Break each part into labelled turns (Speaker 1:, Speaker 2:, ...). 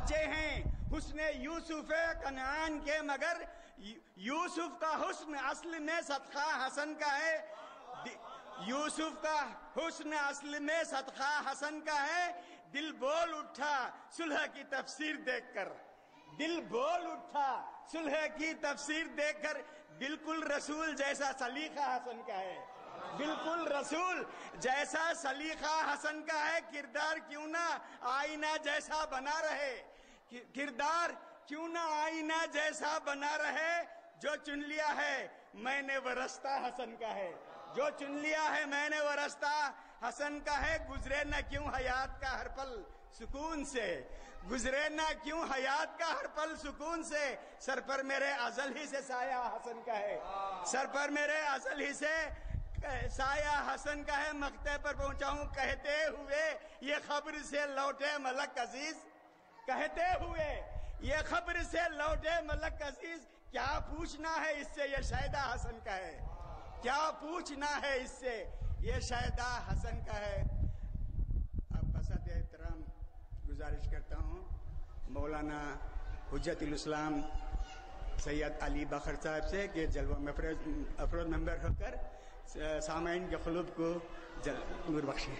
Speaker 1: بچے ہیں حسن یوسف کنعان کے، مگر یوسف کا حسن اصل میں صدقہ حسن کا ہے، یوسف کا حسن اصل میں صدقہ حسن کا ہے۔ دل بول اٹھا صلح کی تفسیر دیکھ کر، دل بول اٹھا صلح کی تفسیر دیکھ کر، بالکل رسول جیسا سلیقہ حسن کا ہے، بالکل رسول جیسا سلیقہ حسن کا ہے۔ کردار کیوں نہ آئینہ جیسا بنا رہے، کردار کیوں نہ آئینہ جیسا بنا رہے، جو چن لیا ہے میں نے وہ رستہ حسن کا ہے، جو چن لیا ہے میں نے وہ رستہ حسن کا ہے۔ گزرے نہ کیوں حیات کا ہر پل سکون سے، گزرے نہ کیوں حیات کا ہر پل سکون سے، سر پر میرے ازل ہی سے سایہ حسن کا ہے، سر پر میرے ازل ہی سے سایہ حسن کا ہے۔ مقطع پر پہنچا ہوں کہتے ہوئے یہ خبر سے لوٹے ملک عزیز، کہتے ہوئے یہ خبر سے لوٹے ملک عزیز، کیا پوچھنا ہے اس سے یہ شہدہ حسن کا ہے، کیا پوچھنا ہے اس سے یہ شہدہ حسن کا ہے۔ اب بسط احترام گزارش کرتا ہوں مولانا حجت الاسلام سید علی بخر صاحب سے کہ جلوہ میں افروز ممبر ہو کر سامعین کے قلوب کو نور بخشیں۔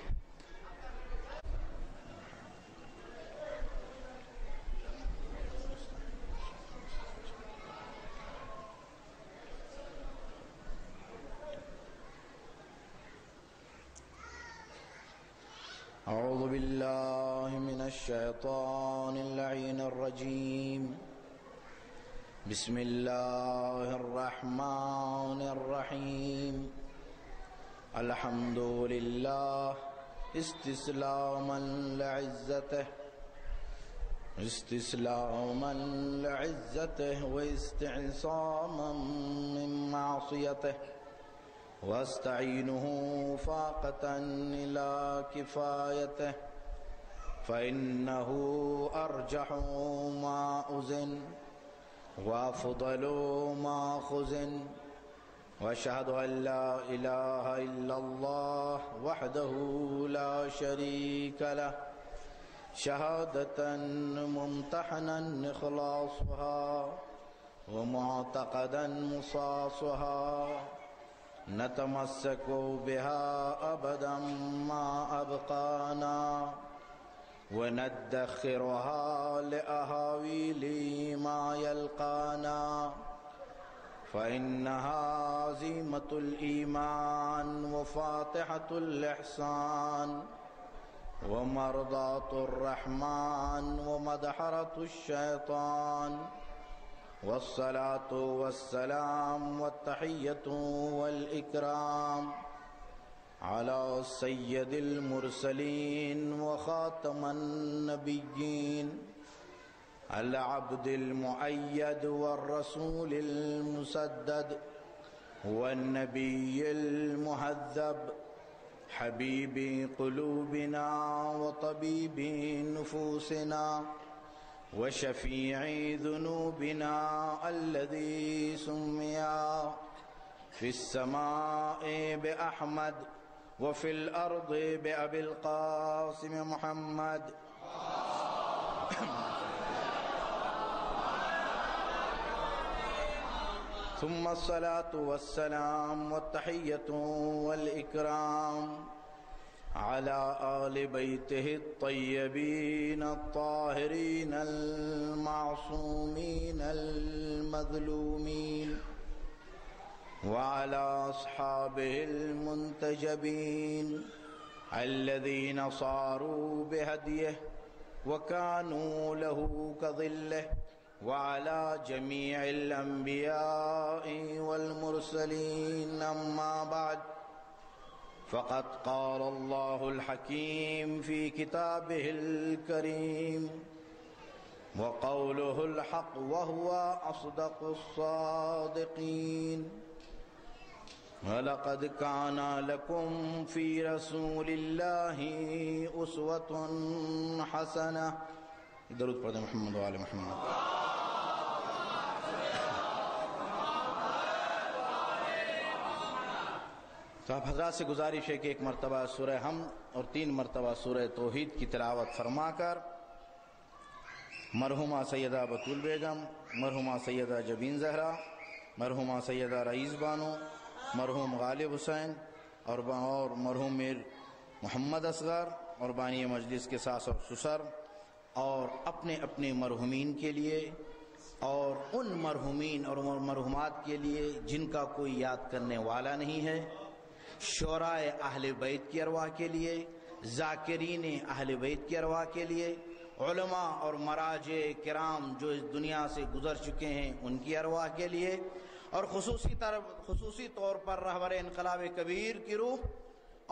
Speaker 2: اعوذ باللہ من الشیطان اللعین الرجیم، بسم اللہ الرحمن الرحیم، الحمد للہ استسلاما لعزتہ، استسلاما لعزتہ واستعصاما من معصیتہ، واستعینه فاقة إلى كفايته، فإنه أرجح ما أزن وأفضل ما خزن، وأشهد أن لا إله إلا الله وحده لا شريك له، شهادة ممتحنا إخلاصها ومعتقدا مصاصها، نتمسك بها أبدا ما أبقانا، وندخرها لأهاويل ما يلقانا، فإنها عزيمة الإيمان وفاتحة الإحسان ومرضاة الرحمن ومدحرة الشيطان، والصلاة والسلام والتحية والإكرام على سيد المرسلين وخاتم النبيين، العبد المؤيد والرسول المسدد والنبي المهذب، حبيب قلوبنا وطبيب نفوسنا وشفيع ذنوبنا، الذي سمي في السماء بأحمد وفي الأرض بأبي القاسم محمد، ثم الصلاة والسلام والتحية والإكرام على آل بيته الطيبين الطاهرين المعصومين المظلومين، وعلى أصحابه المنتجبين الذين صاروا بهديه وكانوا له كظله، وعلى جميع الأنبياء والمرسلين. أما بعد، فقد قال الله الحكيم في كتابه الكريم: وقوله الحق وهو أصدق الصادقين. وَلَقَدْ كَانَ لَكُمْ فِي رَسُولِ اللَّهِ أُسْوَةٌ حَسَنَةٌ. درود پڑھیں محمد وآل محمد. تو آپ حضرات سے گزارش ہے کہ ایک مرتبہ سورہ حمد اور 3 مرتبہ سورہ توحید کی تلاوت فرما کر مرحومہ سیدہ بطول بیگم، مرحومہ سیدہ جبین زہرا، مرحومہ سیدہ رئیس بانو، مرحوم غالب حسین اور مرحوم میر محمد اصغر اور بانی مجلس کے ساس اور سسر، اور اپنے اپنے مرحومین کے لیے اور ان مرحومین اور مرحومات کے لیے جن کا کوئی یاد کرنے والا نہیں ہے، شعراء اہل بیت کی ارواح کے لیے، ذاکرین اہل بیت کی ارواح کے لیے، علماء اور مراجع کرام جو اس دنیا سے گزر چکے ہیں ان کی ارواح کے لیے، اور خصوصی طور پر رہبر انقلاب کبیر کی روح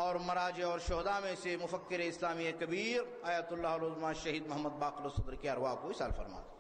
Speaker 2: اور مراجع اور شہداء میں سے مفکر اسلامی کبیر آیت اللہ العظمیٰ شہید محمد باقر الصدر کی ارواح کو اصال فرما دیں۔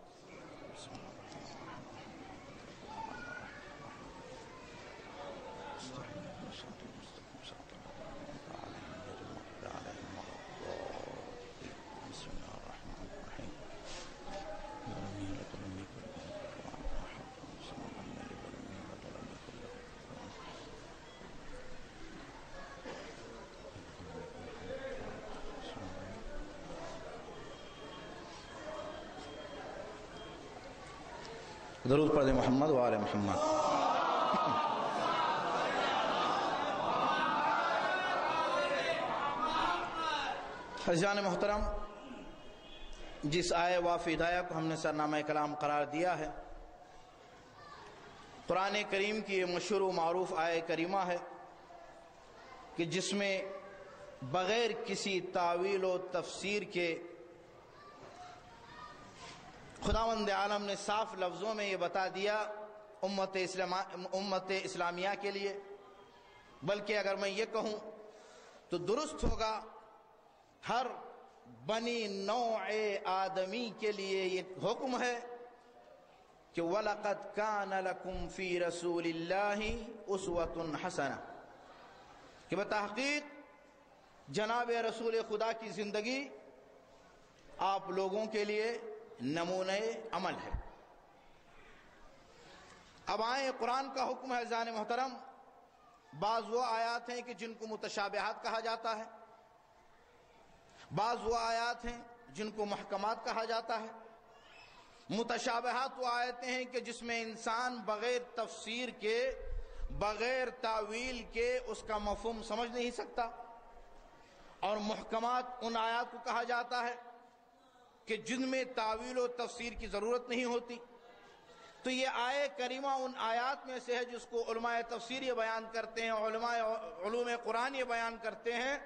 Speaker 2: درود پڑھ دیں محمد و آل محمد۔ عزیزان محترم، جس آئے وافی ہدایہ کو ہم نے سرنامہ کلام قرار دیا ہے، قرآن کریم کی یہ مشہور و معروف آیہ کریمہ ہے کہ جس میں بغیر کسی تعویل و تفسیر کے خداوند عالم نے صاف لفظوں میں یہ بتا دیا امت اسلامیہ کے لیے، بلکہ اگر میں یہ کہوں تو درست ہوگا ہر بنی نوع آدمی کے لیے یہ حکم ہے کہ وَلَقَدْ كَانَ لَكُمْ فِي رَسُولِ اللَّهِ أُسْوَةٌ حَسَنَةٌ، کہ بتحقیق جناب رسول خدا کی زندگی آپ لوگوں کے لیے نمونہ عمل ہے۔ اب آئیں، قرآن کا حکم ہے عزیزان محترم، بعض وہ آیات ہیں کہ جن کو متشابہات کہا جاتا ہے، بعض وہ آیات ہیں جن کو محکمات کہا جاتا ہے۔ متشابہات وہ آیتیں ہیں کہ جس میں انسان بغیر تفسیر کے، بغیر تعویل کے اس کا مفہوم سمجھ نہیں سکتا، اور محکمات ان آیات کو کہا جاتا ہے کہ جن میں تعویل و تفسیر کی ضرورت نہیں ہوتی۔ تو یہ آیہ کریمہ ان آیات میں سے ہے جس کو علماء تفسیر یہ بیان کرتے ہیں، علماء علوم قرآن یہ بیان کرتے ہیں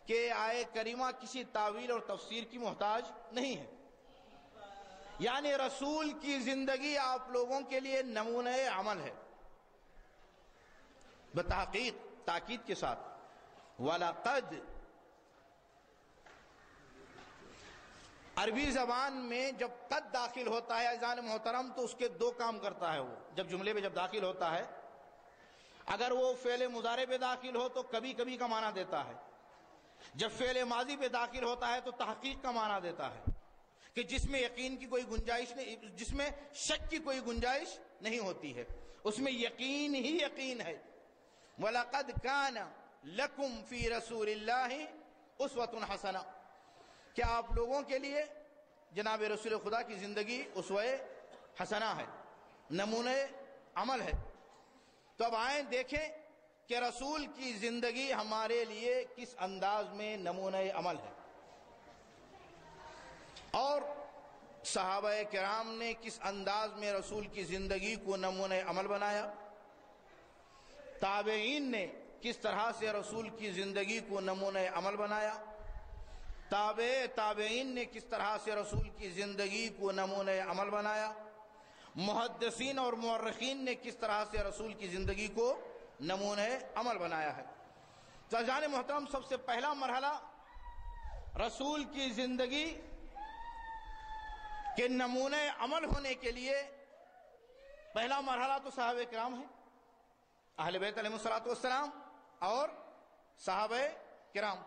Speaker 2: کہ آیہ کریمہ کسی تعویل اور تفسیر کی محتاج نہیں ہے، یعنی رسول کی زندگی آپ لوگوں کے لیے نمونہ عمل ہے۔ بتحقیق، تاکید کے ساتھ، وَلَقَدْ، عربی زبان میں جب قد داخل ہوتا ہے عزیزان محترم تو اس کے دو کام کرتا ہے۔ وہ جب جملے میں جب داخل ہوتا ہے، اگر وہ فعل مضارع پہ داخل ہو تو کبھی کبھی کا معنی دیتا ہے، جب فعل ماضی پہ داخل ہوتا ہے تو تحقیق کا معنی دیتا ہے، کہ جس میں یقین کی کوئی گنجائش نہیں، جس میں شک کی کوئی گنجائش نہیں ہوتی ہے، اس میں یقین ہی یقین ہے۔ وَلَقَدْ كَانَ لَكُمْ فِي رَسُولِ اللَّهِ أُسْوَةٌ حَسَنَةٌ، کہ آپ لوگوں کے لیے جناب رسول خدا کی زندگی اسوہ حسنہ ہے، نمونہ عمل ہے۔ تو اب آئیں دیکھیں کہ رسول کی زندگی ہمارے لیے کس انداز میں نمونہ عمل ہے، اور صحابہ کرام نے کس انداز میں رسول کی زندگی کو نمونہ عمل بنایا، تابعین نے کس طرح سے رسول کی زندگی کو نمونہ عمل بنایا، تابعین نے کس طرح سے رسول کی زندگی کو نمونہ عمل بنایا، محدثین اور مورخین نے کس طرح سے رسول کی زندگی کو نمونہ عمل بنایا ہے۔ تو عزیزان محترم، سب سے پہلا مرحلہ رسول کی زندگی کے نمونہ عمل ہونے کے لیے پہلا مرحلہ تو صحابہ کرام ہے، اہل بیت علیہ السلام اور صحابہ کرام۔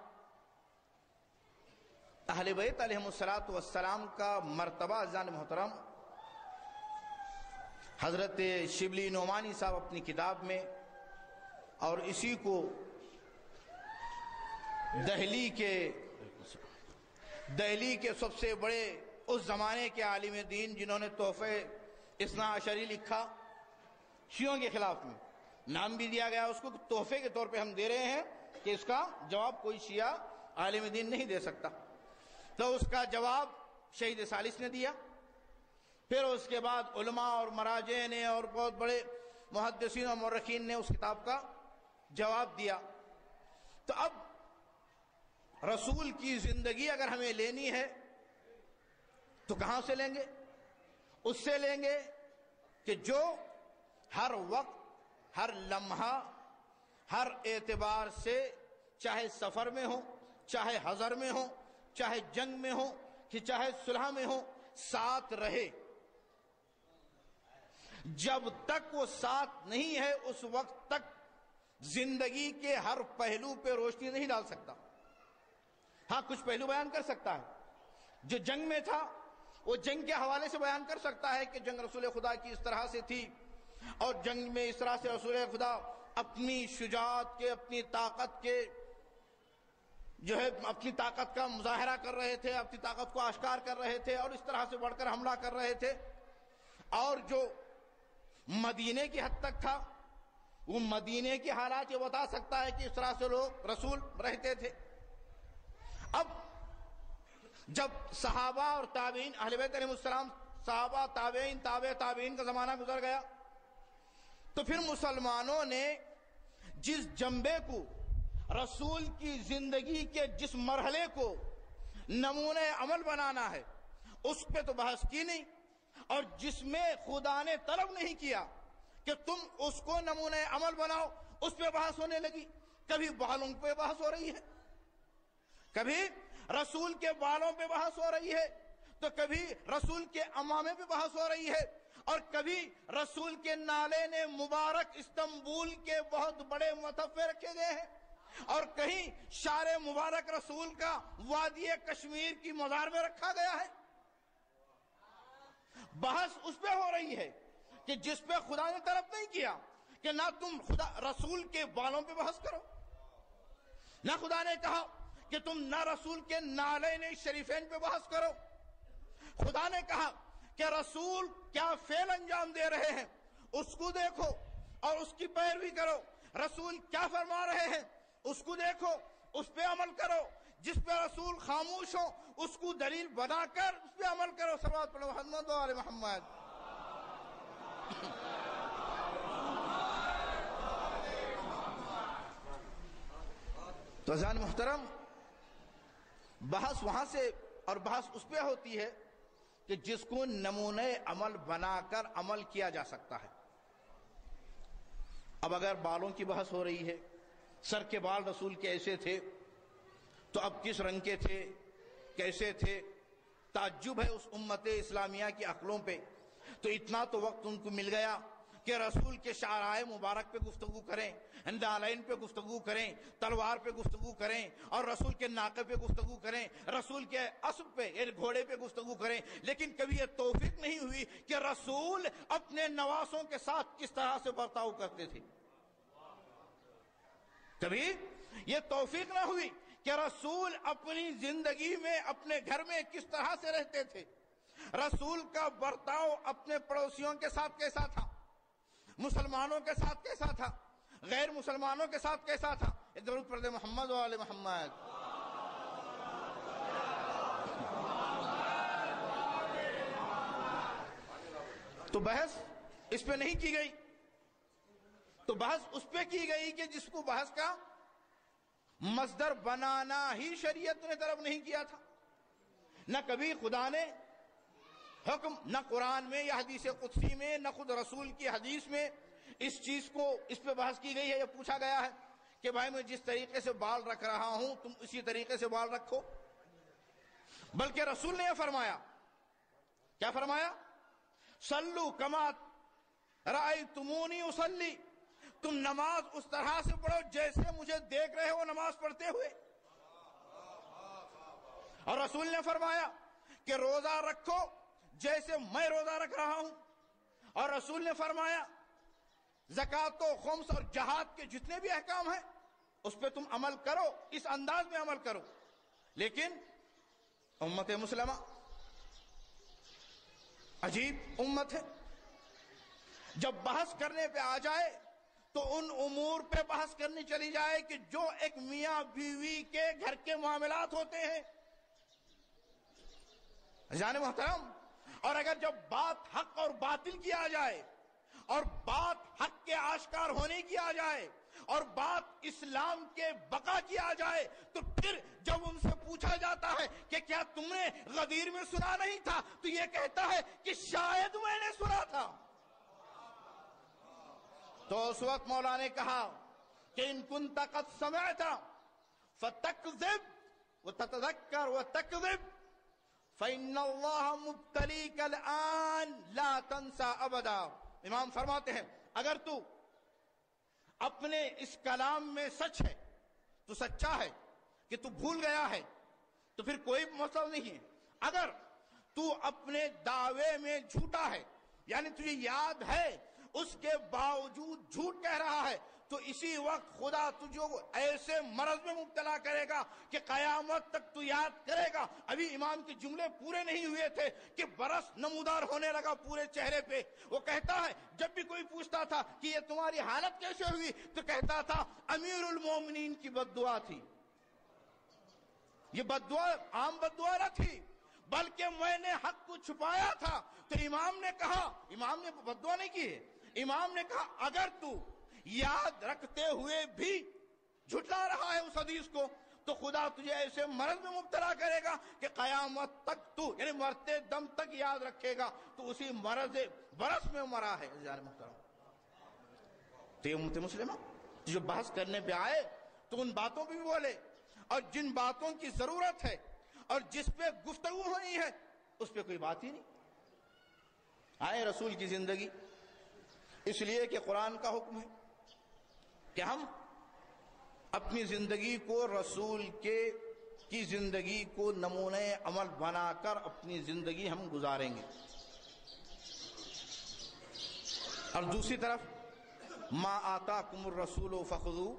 Speaker 2: اہل بیت علیہ السلام کا مرتبہ عزیزان محترم حضرت شبلی نعمانی صاحب اپنی کتاب میں، اور اسی کو دہلی کے سب سے بڑے اس زمانے کے عالم دین جنہوں نے تحفہ اثنا عشری لکھا شیعوں کے خلاف میں، نام بھی دیا گیا اس کو تحفے کے طور پہ ہم دے رہے ہیں کہ اس کا جواب کوئی شیعہ عالم دین نہیں دے سکتا، تو اس کا جواب شہید ثالث نے دیا۔ پھر اس کے بعد علماء اور مراجع نے اور بہت بڑے محدثین اور مورخین نے اس کتاب کا جواب دیا۔ تو اب رسول کی زندگی اگر ہمیں لینی ہے تو کہاں سے لیں گے؟ اس سے لیں گے کہ جو ہر وقت، ہر لمحہ، ہر اعتبار سے، چاہے سفر میں ہو، چاہے حضر میں ہو، چاہے جنگ میں ہو، کہ چاہے صلح میں ہو، ساتھ رہے۔ جب تک وہ ساتھ نہیں ہے اس وقت تک زندگی کے ہر پہلو پہ روشنی نہیں ڈال سکتا۔ ہاں کچھ پہلو بیان کر سکتا ہے، جو جنگ میں تھا وہ جنگ کے حوالے سے بیان کر سکتا ہے کہ جنگ رسول خدا کی اس طرح سے تھی، اور جنگ میں اس طرح سے رسول خدا اپنی شجاعت کے، اپنی طاقت کے جو ہے اپنی طاقت کا مظاہرہ کر رہے تھے، اپنی طاقت کو آشکار کر رہے تھے، اور اس طرح سے بڑھ کر حملہ کر رہے تھے۔ اور جو مدینے کی حد تک تھا وہ مدینے کے حالات یہ بتا سکتا ہے کہ اس طرح سے لوگ رسول رہتے تھے۔ اب جب صحابہ اور تابعین، اہل بیت علیہ السلام، صحابہ، تابعین، تابع تابعین کا زمانہ گزر گیا، تو پھر مسلمانوں نے جس جنبے کو، رسول کی زندگی کے جس مرحلے کو نمونہ عمل بنانا ہے اس پہ تو بحث کی نہیں، اور جس میں خدا نے طلب نہیں کیا کہ تم اس کو نمونہ عمل بناؤ، اس پہ بحث ہونے لگی۔ کبھی بالوں پہ بحث ہو رہی ہے، کبھی رسول کے بالوں پہ بحث ہو رہی ہے، تو کبھی رسول کے امامے پہ بحث ہو رہی ہے، اور کبھی رسول کے نالے نے مبارک استنبول کے بہت بڑے متوفے رکھے گئے ہیں، اور کہیں شار مبارک رسول کا وادی کشمیر کی مزار میں رکھا گیا ہے۔ بحث اس پہ ہو رہی ہے کہ جس پہ خدا نے طلب نہیں کیا کہ نہ تم خدا رسول کے بالوں پہ بحث کرو، نہ خدا نے کہا کہ تم نہ رسول کے نالین شریفین پہ بحث کرو۔ خدا نے کہا کہ رسول کیا فعل انجام دے رہے ہیں اس کو دیکھو اور اس کی پیروی کرو، رسول کیا فرما رہے ہیں اس کو دیکھو، اس پہ عمل کرو، جس پہ رسول خاموش ہو اس کو دلیل بنا کر اس پہ عمل کرو۔ صلوات پڑھو محمد و آل محمد۔ تو عزیزان محترم، بحث وہاں سے، اور بحث اس پہ ہوتی ہے کہ جس کو نمونہ عمل بنا کر عمل کیا جا سکتا ہے۔ اب اگر بالوں کی بحث ہو رہی ہے، سر کے بال رسول کے ایسے تھے تو اب کس رنگ کے تھے، کیسے تھے؟ تعجب ہے اس امت اسلامیہ کی عقلوں پہ۔ تو اتنا تو وقت ان کو مل گیا کہ رسول کے شعرائے مبارک پہ گفتگو کریں، نالین پہ گفتگو کریں، تلوار پہ گفتگو کریں، اور رسول کے ناقے پہ گفتگو کریں، رسول کے اسب پہ یعنی گھوڑے پہ گفتگو کریں، لیکن کبھی یہ توفیق نہیں ہوئی کہ رسول اپنے نواسوں کے ساتھ کس طرح سے برتاؤ کرتے تھے۔ کبھی یہ توفیق نہ ہوئی کہ رسول اپنی زندگی میں اپنے گھر میں کس طرح سے رہتے تھے، رسول کا برتاؤ اپنے پڑوسیوں کے ساتھ کیسا تھا، مسلمانوں کے ساتھ کیسا تھا، غیر مسلمانوں کے ساتھ کیسا تھا۔ درود پڑھ دے محمد و آل محمد۔ تو بحث اس پہ نہیں کی گئی، تو بحث اس پہ کی گئی کہ جس کو بحث کا مصدر بنانا ہی شریعت نے طلب نہیں کیا تھا۔ نہ کبھی خدا نے حکم، نہ قرآن میں یا حدیث قدسی میں، نہ خود رسول کی حدیث میں اس چیز کو، اس پہ بحث کی گئی ہے یا پوچھا گیا ہے کہ بھائی میں جس طریقے سے بال رکھ رہا ہوں تم اسی طریقے سے بال رکھو۔ بلکہ رسول نے یہ فرمایا، کیا فرمایا؟ صلو کما رأیتمونی اصلی، تم نماز اس طرح سے پڑھو جیسے مجھے دیکھ رہے ہو نماز پڑھتے ہوئے۔ اور رسول نے فرمایا کہ روزہ رکھو جیسے میں روزہ رکھ رہا ہوں، اور رسول نے فرمایا زکوٰۃ و خمس اور جہاد کے جتنے بھی احکام ہیں اس پہ تم عمل کرو، اس انداز میں عمل کرو۔ لیکن امت مسلمہ عجیب امت ہے، جب بحث کرنے پہ آ جائے تو ان امور پہ بحث کرنی چلی جائے کہ جو ایک میاں بیوی کے گھر کے معاملات ہوتے ہیں۔ جان محترم، اور اگر جب بات حق اور باطل کی آ جائے اور بات حق کے آشکار ہونے کی آ جائے اور بات اسلام کے بقا کی آ جائے تو پھر جب ان سے پوچھا جاتا ہے کہ کیا تم نے غدیر میں سنا نہیں تھا، تو یہ کہتا ہے کہ شاید میں نے سنا تھا۔ تو اس وقت مولا نے کہا کہ ان کنت قد سمعت فتکذب وتتذکر وتکذب فإن اللہ مبتلیک الآن لا تنسى ابدا۔ امام فرماتے ہیں اگر تو اپنے اس کلام میں سچ ہے تو سچا ہے کہ تو بھول گیا ہے تو پھر کوئی مسئلہ نہیں ہے، اگر تو اپنے دعوے میں جھوٹا ہے یعنی تجھے یاد ہے اس کے باوجود جھوٹ کہہ رہا ہے تو اسی وقت خدا تجھے ایسے مرض میں مبتلا کرے گا کہ قیامت تک تو یاد کرے گا۔ ابھی امام کے جملے پورے نہیں ہوئے تھے کہ برس نمودار ہونے لگا پورے چہرے پہ۔ وہ کہتا ہے جب بھی کوئی پوچھتا تھا کہ یہ تمہاری حالت کیسے ہوئی تو کہتا تھا امیر المومنین کی بد دعا تھی۔ یہ بد دعا عام بد دعا نہ تھی بلکہ میں نے حق کو چھپایا تھا۔ تو امام نے کہا، امام نے بد دعا نہیں کی ہے، امام نے کہا اگر تو یاد رکھتے ہوئے بھی جھٹلا رہا ہے اس حدیث کو تو خدا تجھے ایسے مرض میں مبتلا کرے گا کہ قیامت تک تو یعنی مرتے دم تک یاد رکھے گا۔ تو اسی مرض برس میں مرا ہے۔ جان محترم، تو یہ امت مسلمہ جو بحث کرنے پہ آئے تو ان باتوں پہ بھی بولے اور جن باتوں کی ضرورت ہے اور جس پہ گفتگو ہونی ہے اس پہ کوئی بات ہی نہیں۔ آئے رسول کی زندگی، اس لیے کہ قرآن کا حکم ہے کہ ہم اپنی زندگی کو رسول کی زندگی کو نمونہ عمل بنا کر اپنی زندگی ہم گزاریں گے۔ اور دوسری طرف ما آتاکم الرسول فخذوہ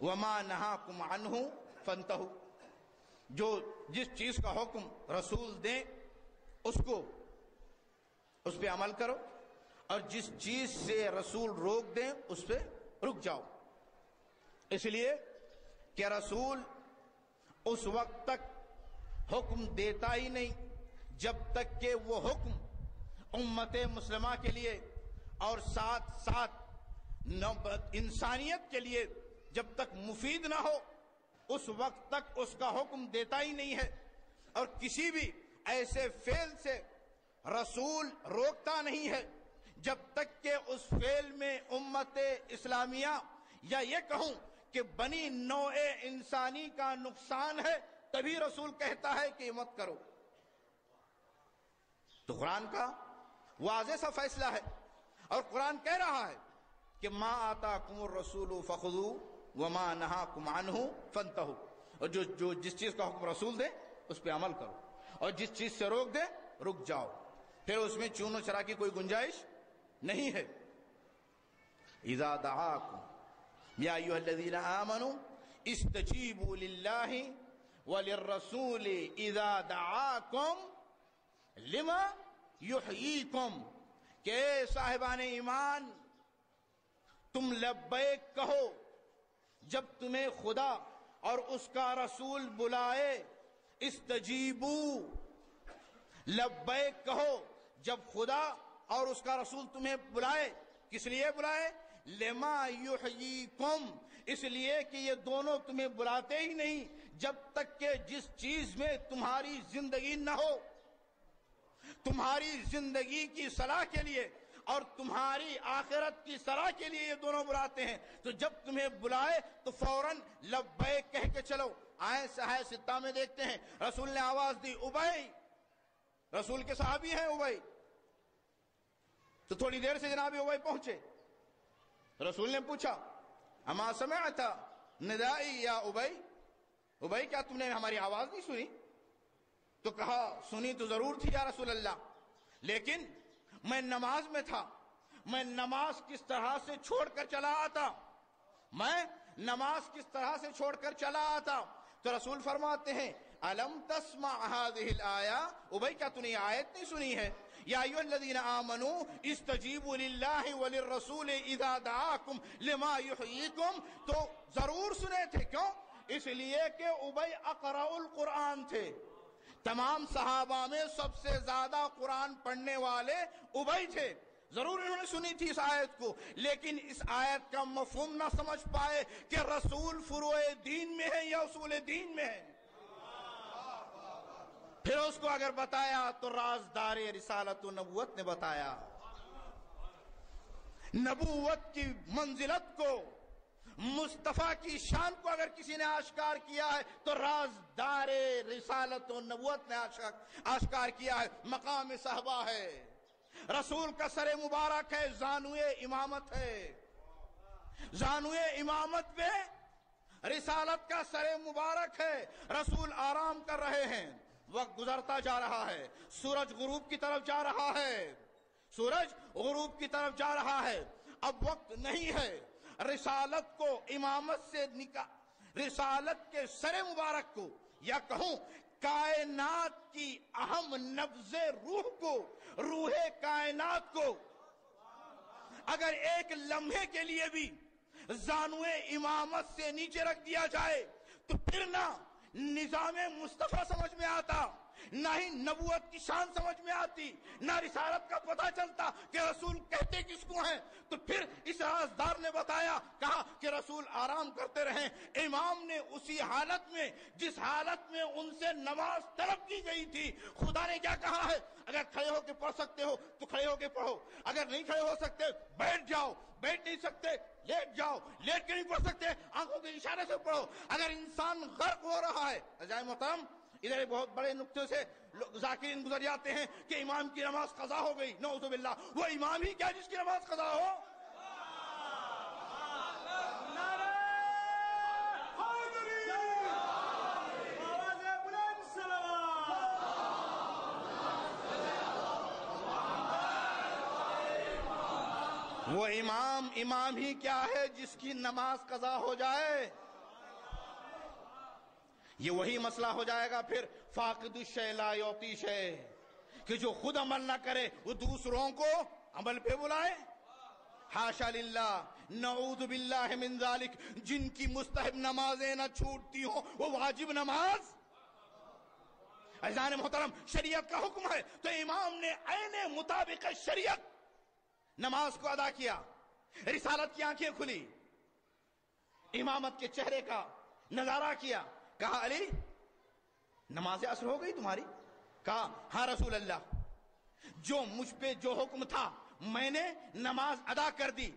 Speaker 2: وما نہاکم عنہ فانتہوا، جو جس چیز کا حکم رسول دیں اس پہ عمل کرو اور جس چیز سے رسول روک دیں اس پہ رک جاؤ۔ اس لیے کہ رسول اس وقت تک حکم دیتا ہی نہیں جب تک کہ وہ حکم امت مسلمہ کے لیے اور ساتھ ساتھ انسانیت کے لیے جب تک مفید نہ ہو اس وقت تک اس کا حکم دیتا ہی نہیں ہے۔ اور کسی بھی ایسے فعل سے رسول روکتا نہیں ہے جب تک کہ اس فعل میں امت اسلامیہ یا یہ کہوں کہ بنی نوع انسانی کا نقصان ہے تبھی رسول کہتا ہے کہ مت کرو۔ تو قرآن کا واضح سا فیصلہ ہے اور قرآن کہہ رہا ہے کہ ما آتاکم الرسول فخذوہ وما نہاکم عنہ فانتہوا، اور جو جس چیز کا حکم رسول دے اس پہ عمل کرو اور جس چیز سے روک دے رک جاؤ۔ پھر اس میں چون و چرا کی کوئی گنجائش نہیں ہے۔ اذا دعاکم یا ایھا الذین آمنوا استجیبوا للہ وللرسول اذا دعاکم لما یحییکم، کہ صاحبان ایمان تم لبیک کہو جب تمہیں خدا اور اس کا رسول بلائے۔ استجیبوا، لبیک کہو جب خدا اور اس کا رسول تمہیں بلائے۔ کس لیے بلائے؟ لما یحییکم، اس لیے کہ یہ دونوں تمہیں بلاتے ہی نہیں جب تک کہ جس چیز میں تمہاری زندگی نہ ہو۔ تمہاری زندگی کی صلاح کے لیے اور تمہاری آخرت کی صلاح کے لیے یہ دونوں بلاتے ہیں۔ تو جب تمہیں بلائے تو فوراً لبیک کہہ کے چلو۔ آئے صحیح ستہ میں دیکھتے ہیں رسول نے آواز دی، ابی، رسول کے صحابی ہیں ابی، تو تھوڑی دیر سے جناب ابی پہنچے۔ رسول نے پوچھا اما سمعت ندائی یا ابی، ابی کیا تم نے ہماری آواز نہیں سنی؟ تو کہا سنی تو ضرور تھی یا رسول اللہ، لیکن میں نماز میں تھا، میں نماز کس طرح سے چھوڑ کر چلا آتا، میں نماز کس طرح سے چھوڑ کر چلا آتا۔ تو رسول فرماتے ہیں الم تسمع هذه الآیہ، ابی کیا تو نے یہ آیت نہیں سنی ہے؟ یا ایھا الذین آمنوا استجیبوا للہ وللرسول اذا دعاکم لما یحییکم، تو ضرور سنے تھے. کیوں؟ اس لیے کہ ابی اقرأ القرآن تھے. تمام صحابہ میں سب سے زیادہ قرآن پڑھنے والے ابی تھے. ضرور انہوں نے سنی تھی اس آیت کو، لیکن اس آیت کا مفہوم نہ سمجھ پائے کہ رسول فروع دین میں ہے یا اصول دین میں ہے. پھر اس کو اگر بتایا تو رازدار رسالت و نبوت نے بتایا. نبوت کی منزلت کو، مصطفیٰ کی شان کو اگر کسی نے آشکار کیا ہے تو رازدار رسالت و نبوت نے آشکار کیا ہے. مقام صحبہ ہے، رسول کا سر مبارک ہے، زانوئے امامت ہے. زانوئے امامت پہ رسالت کا سر مبارک ہے. رسول آرام کر رہے ہیں، وقت گزرتا جا رہا ہے، سورج غروب کی طرف جا رہا ہے. سورج غروب کی طرف جا رہا ہے، اب وقت نہیں ہے. رسالت کو امامت سے رسالت کے سر مبارک کو، یا کہوں کائنات کی اہم نبض روح کو، روح کائنات کو اگر ایک لمحے کے لیے بھی زانوئے امامت سے نیچے رکھ دیا جائے تو پھر نہ نظام مصطفیٰ سمجھ میں آتا، نہ ہی نبوت کی شان سمجھ میں آتی، نہ رسالت کا پتہ چلتا کہ رسول کہتے کس کو ہیں. تو پھر اس رازدار نے بتایا، کہا کہ رسول آرام کرتے رہیں. امام نے اسی حالت میں جس حالت میں ان سے نماز طلب کی گئی تھی، خدا نے کیا کہا ہے؟ اگر کھڑے ہو کے پڑھ سکتے ہو تو کھڑے ہو کے پڑھو، اگر نہیں کھڑے ہو سکتے بیٹھ جاؤ، بیٹھ نہیں سکتے لیٹ جاؤ، لیٹ کے نہیں پڑھ سکتے آنکھوں کے اشارے سے پڑھو. اگر انسان غرق ہو رہا ہے، عزیز محترم ادھر ایک بہت بڑے نقطے سے ذاکرین گزر جاتے ہیں کہ امام کی نماز قضا ہو گئی. نعوذ باللہ، وہ امام ہی کیا جس کی نماز قضا ہو؟ وہ امام ہی کیا ہے جس کی نماز قضا ہو جائے؟ یہ وہی مسئلہ ہو جائے گا پھر فاقد الشیء لا یعطی شیء، کہ جو خود عمل نہ کرے وہ دوسروں کو عمل پہ بلائے. حاشا للہ، نعوذ باللہ من ذالک. جن کی مستحب نمازیں نہ چھوٹتی ہوں وہ واجب نماز. عزیزان محترم، شریعت کا حکم ہے تو امام نے عین مطابق شریعت نماز کو ادا کیا. رسالت کی آنکھیں کھلی، امامت کے چہرے کا نظارہ کیا. کہا علی نماز عصر ہو گئی تمہاری؟ کہا ہاں رسول اللہ، جو مجھ پہ جو حکم تھا میں نے نماز ادا کر دی.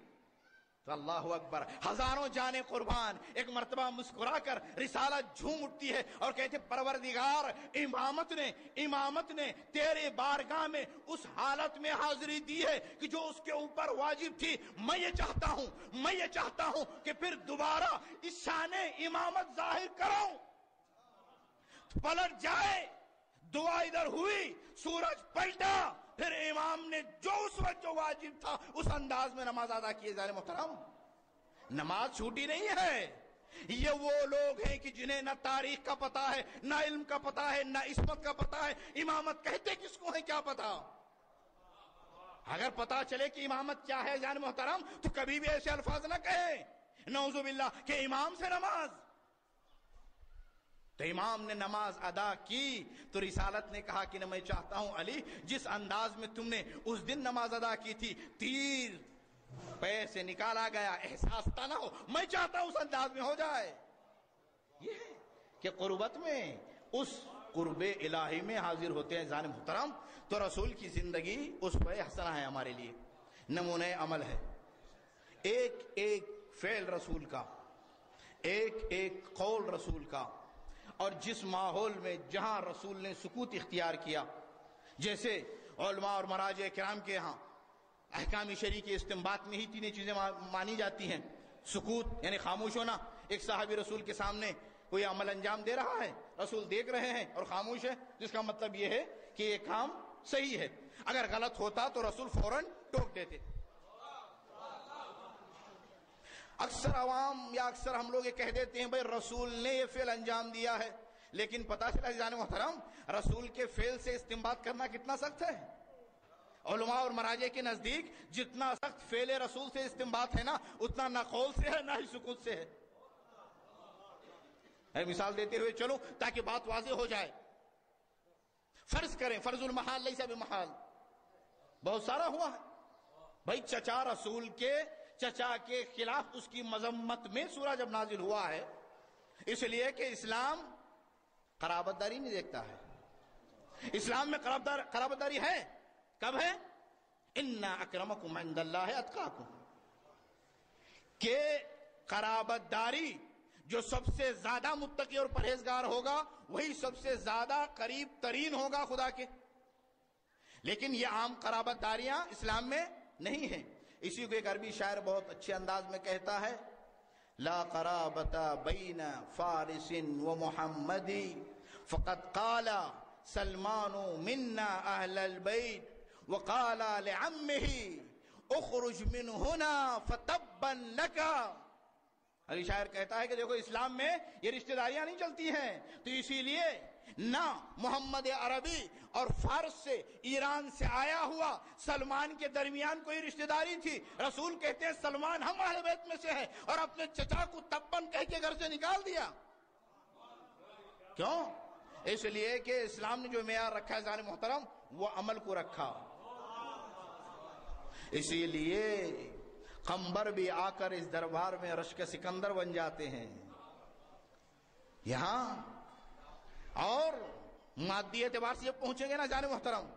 Speaker 2: تو اللہ اکبر، ہزاروں جانیں قربان. ایک مرتبہ مسکرا کر رسالت جھوم اٹھتی ہے اور کہتے پروردگار، امامت نے تیرے بارگاہ میں اس حالت میں حاضری دی ہے کہ جو اس کے اوپر واجب تھی. میں یہ چاہتا ہوں کہ پھر دوبارہ اس شان امامت ظاہر کروں. پلٹ جائے، دعا ادھر ہوئی، سورج پلٹا، پھر امام نے جو اس وقت جو واجب تھا اس انداز میں نماز ادا کی. ذرا محترم، نماز چھوٹی نہیں ہے. یہ وہ لوگ ہیں کہ جنہیں نہ تاریخ کا پتہ ہے، نہ علم کا پتہ ہے، نہ عصمت کا پتہ ہے. امامت کہتے کس کو ہے کیا پتہ؟ اگر پتہ چلے کہ امامت کیا ہے جان محترم تو کبھی بھی ایسے الفاظ نہ کہیں نعوذ باللہ کہ امام سے نماز. تو امام نے نماز ادا کی تو رسالت نے کہا کہ میں چاہتا ہوں علی، جس انداز میں تم نے اس دن نماز ادا کی تھی، تیر پیر سے نکالا گیا، احساس نہ ہو، میں چاہتا ہوں اس انداز میں ہو جائے. یہ ہے کہ قربت میں اس قرب الہی میں حاضر ہوتے ہیں. جان محترم، تو رسول کی زندگی اسوہ حسنہ ہے ہمارے لیے، نمونہ عمل ہے. ایک ایک فعل رسول کا، ایک ایک قول رسول کا، اور جس ماحول میں جہاں رسول نے سکوت اختیار کیا، جیسے علماء اور مراجع کرام کے ہاں احکام شرعی کے استنباط میں ہی تینیں چیزیں مانی جاتی ہیں. سکوت یعنی خاموش ہونا. ایک صحابی رسول کے سامنے کوئی عمل انجام دے رہا ہے، رسول دیکھ رہے ہیں اور خاموش ہے، جس کا مطلب یہ ہے کہ یہ کام صحیح ہے. اگر غلط ہوتا تو رسول فوراً ٹوک دیتے. اکثر عوام یا اکثر ہم لوگ یہ کہہ دیتے ہیں بھئی رسول نے یہ فعل انجام دیا ہے، لیکن پتہ چلا جان محترم رسول کے فعل سے استنباط کرنا کتنا سخت ہے. علماء اور مراجع کے نزدیک جتنا سخت فعل رسول سے استنباط ہے نا، اتنا نہ قول سے ہے نہ ہی سکوت سے ہے۔ مثال دیتے ہوئے چلو تاکہ بات واضح ہو جائے۔ فرض کریں، فرض المحال لیس بمحال، بہت سارا ہوا ہے بھائی، چچا رسول کے چچا کے خلاف اس کی مذمت میں سورہ جب نازل ہوا ہے، اس لیے کہ اسلام قرابت داری نہیں دیکھتا ہے۔ اسلام میں قرابت داری ہے، کب ہے؟ ان اکرمکم عند اللہ اتقاکم، کہ قرابت داری جو سب سے زیادہ متقی اور پرہیزگار ہوگا وہی سب سے زیادہ قریب ترین ہوگا خدا کے۔ لیکن یہ عام قرابت داریاں اسلام میں نہیں ہیں۔ اسی کو ایک عربی شاعر بہت اچھے انداز میں کہتا ہے، لا قرابت بین فارس و محمدی فقد قال سلمان منا اہل البیت وقال لعمہ اخرج من ہنا فتبا لکا۔ علی شاعر کہتا ہے کہ دیکھو اسلام میں یہ رشتہ داریاں نہیں چلتی ہیں، تو اسی لیے نہ محمد عربی اور فارس سے، ایران سے آیا ہوا سلمان کے درمیان کوئی رشتہ داری تھی۔ رسول کہتے ہیں سلمان ہم اہل بیت میں سے ہیں، اور اپنے چچا کو تبن کہہ کے گھر سے نکال دیا۔ کیوں؟ اس لیے کہ اسلام نے جو معیار رکھا ہے ذات محترم، وہ عمل کو رکھا۔ اسی لیے قمبر بھی آ کر اس دربار میں رشک سکندر بن جاتے ہیں یہاں، اور مادی اعتبار سے جب پہنچیں گے نا جان محترم،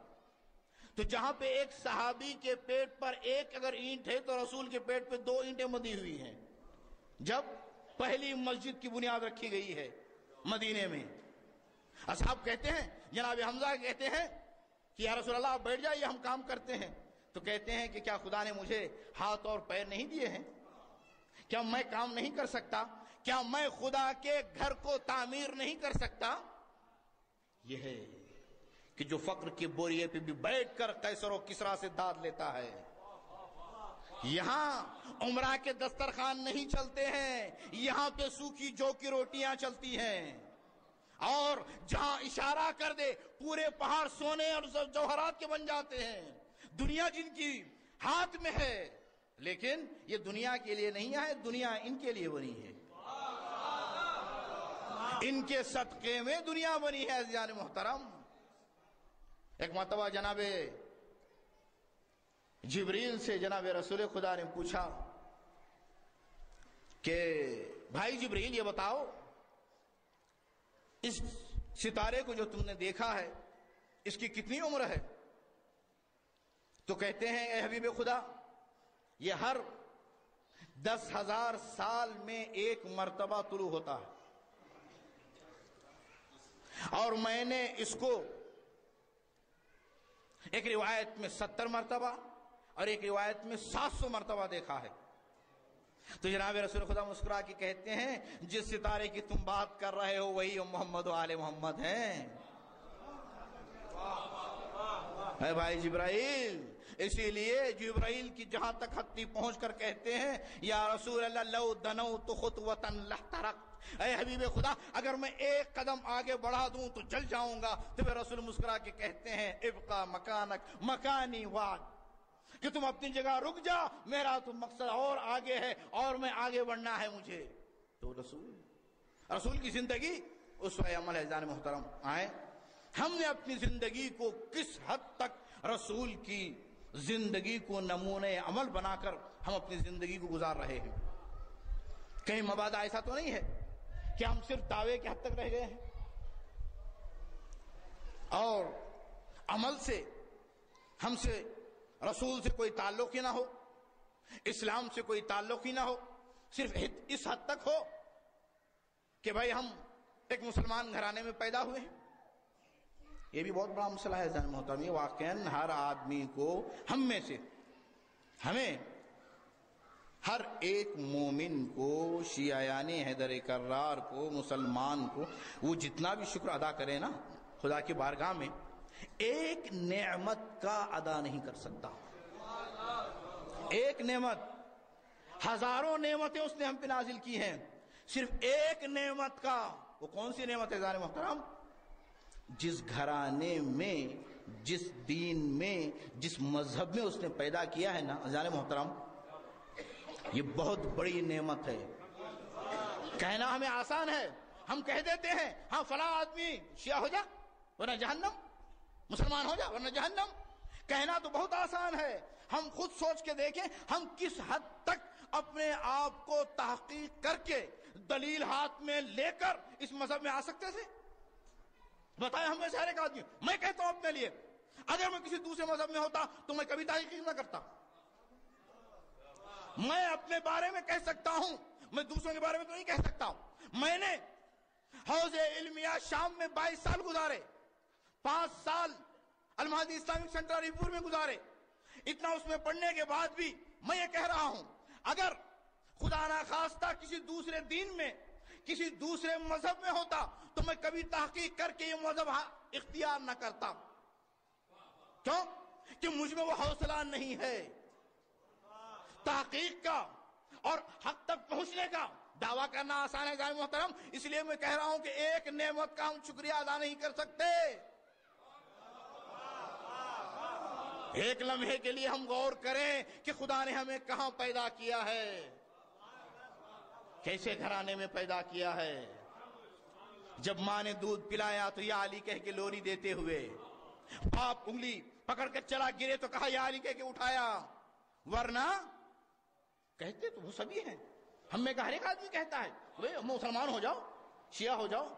Speaker 2: تو جہاں پہ ایک صحابی کے پیٹ پر ایک اگر اینٹ ہے تو رسول کے پیٹ پہ 2 اینٹیں مدی ہوئی ہیں۔ جب پہلی مسجد کی بنیاد رکھی گئی ہے مدینے میں، اصحاب کہتے ہیں، جناب حمزہ کہتے ہیں کہ یا رسول اللہ آپ بیٹھ جائیے ہم کام کرتے ہیں، تو کہتے ہیں کہ کیا خدا نے مجھے ہاتھ اور پیر نہیں دیے ہیں؟ کیا میں کام نہیں کر سکتا؟ کیا میں خدا کے گھر کو تعمیر نہیں کر سکتا؟ یہ ہے کہ جو فقر کے بوریے پہ بھی بیٹھ کر قیصر و کسریٰ سے داد لیتا ہے۔ یہاں عمرہ کے دسترخوان نہیں چلتے ہیں، یہاں پہ سوکھی جو کی روٹیاں چلتی ہیں، اور جہاں اشارہ کر دے پورے پہاڑ سونے اور جوہرات کے بن جاتے ہیں۔ دنیا جن کی ہاتھ میں ہے، لیکن یہ دنیا کے لیے نہیں ہے، دنیا ان کے لیے بنی ہے، ان کے صدقے میں دنیا بنی ہے۔ عزیزان محترم، ایک مرتبہ جناب جبریل سے جناب رسول خدا نے پوچھا کہ بھائی جبریل یہ بتاؤ، اس ستارے کو جو تم نے دیکھا ہے اس کی کتنی عمر ہے؟ تو کہتے ہیں اے حبیب خدا، یہ ہر 10,000 سال میں ایک مرتبہ طلوع ہوتا ہے، اور میں نے اس کو ایک روایت میں 70 مرتبہ اور ایک روایت میں 700 مرتبہ دیکھا ہے۔ تو جناب رسول خدا مسکرا کے کہتے ہیں جس ستارے کی تم بات کر رہے ہو وہی محمد و آل محمد ہیں۔ اے بھائی جبرائیل، اسی لیے جبرائیل کی جہاں تک حتی پہنچ کر کہتے ہیں یا رسول اللہ لو دنوت خطوۃ لحترقت، اے حبیب خدا اگر میں ایک قدم آگے بڑھا دوں تو جل جاؤں گا۔ تو پھر رسول مسکرا کے کہتے ہیں ابقا مکانک مکانی وعد، کہ تم اپنی جگہ رک جا، میرا تو مقصد اور آگے ہے اور میں آگے بڑھنا ہے مجھے۔ تو رسول کی زندگی اسوہ عمل ہے۔ جان محترم، آئے ہم نے اپنی زندگی کو کس حد تک رسول کی زندگی کو نمونے عمل بنا کر ہم اپنی زندگی کو گزار رہے ہیں؟ کہیں مبادہ ایسا تو نہیں ہے کہ ہم صرف دعوے کے حد تک رہ گئے ہیں اور عمل سے ہم سے رسول سے کوئی تعلق ہی نہ ہو، اسلام سے کوئی تعلق ہی نہ ہو، صرف اس حد تک ہو کہ بھائی ہم ایک مسلمان گھرانے میں پیدا ہوئے ہیں؟ یہ بھی بہت بڑا مسئلہ ہے جان محترم۔ یہ واقعاً ہر آدمی کو، ہم میں سے ہمیں ہر ایک مومن کو، شیعیان حیدر کرار کو، مسلمان کو، وہ جتنا بھی شکر ادا کرے نا خدا کی بارگاہ میں، ایک نعمت کا ادا نہیں کر سکتا۔ ایک نعمت، ہزاروں نعمتیں اس نے ہم پہ نازل کی ہیں، صرف ایک نعمت کا، وہ کون سی نعمت ہے جان محترم؟ جس گھرانے میں، جس دین میں، جس مذہب میں اس نے پیدا کیا ہے نا عزیزان محترم، یہ بہت بڑی نعمت ہے۔ کہنا ہمیں آسان ہے، ہم کہہ دیتے ہیں ہاں فلاں آدمی شیعہ ہو جا ورنہ جہنم، مسلمان ہو جا ورنہ جہنم۔ کہنا تو بہت آسان ہے، ہم خود سوچ کے دیکھیں ہم کس حد تک اپنے آپ کو تحقیق کر کے دلیل ہاتھ میں لے کر اس مذہب میں آ سکتے تھے۔ بتائیں ہم میں سے ہر ایک آدمی، میں کہتا ہوں اپنے لیے اگر میں کسی دوسرے مذہب میں ہوتا تو میں کبھی تحقیق نہ کرتا۔ میں اپنے بارے میں کہہ سکتا ہوں، میں دوسروں کے بارے میں تو نہیں کہہ سکتا۔ میں نے حوض علمیہ شام میں 22 سال گزارے، 5 سال المہدی اسلامک سینٹر علی پور میں گزارے۔ اتنا اس میں پڑھنے کے بعد بھی میں یہ کہہ رہا ہوں اگر خدا نخواستہ کسی دوسرے دین میں، کسی دوسرے مذہب میں ہوتا تو میں کبھی تحقیق کر کے یہ مذہب اختیار نہ کرتا۔ کیوں؟ کہ مجھ میں وہ حوصلہ نہیں ہے تحقیق کا اور حق تک پہنچنے کا۔ دعویٰ کرنا آسان ہے جناب محترم، اس لیے میں کہہ رہا ہوں کہ ایک نعمت کا ہم شکریہ ادا نہیں کر سکتے۔ ایک لمحے کے لیے ہم غور کریں کہ خدا نے ہمیں کہاں پیدا کیا ہے، کیسے گھرانے میں پیدا کیا ہے۔ جب ماں نے دودھ پلایا تو یا علی کہہ کے لوری دیتے ہوئے، باپ انگلی پکڑ کر چلا گرے تو کہا یا علی کہہ کے اٹھایا، ورنہ کہتے تو وہ سبھی ہیں، ہم میں کا ہر ایک آدمی کہتا ہے مسلمان ہو جاؤ، شیعہ ہو جاؤ۔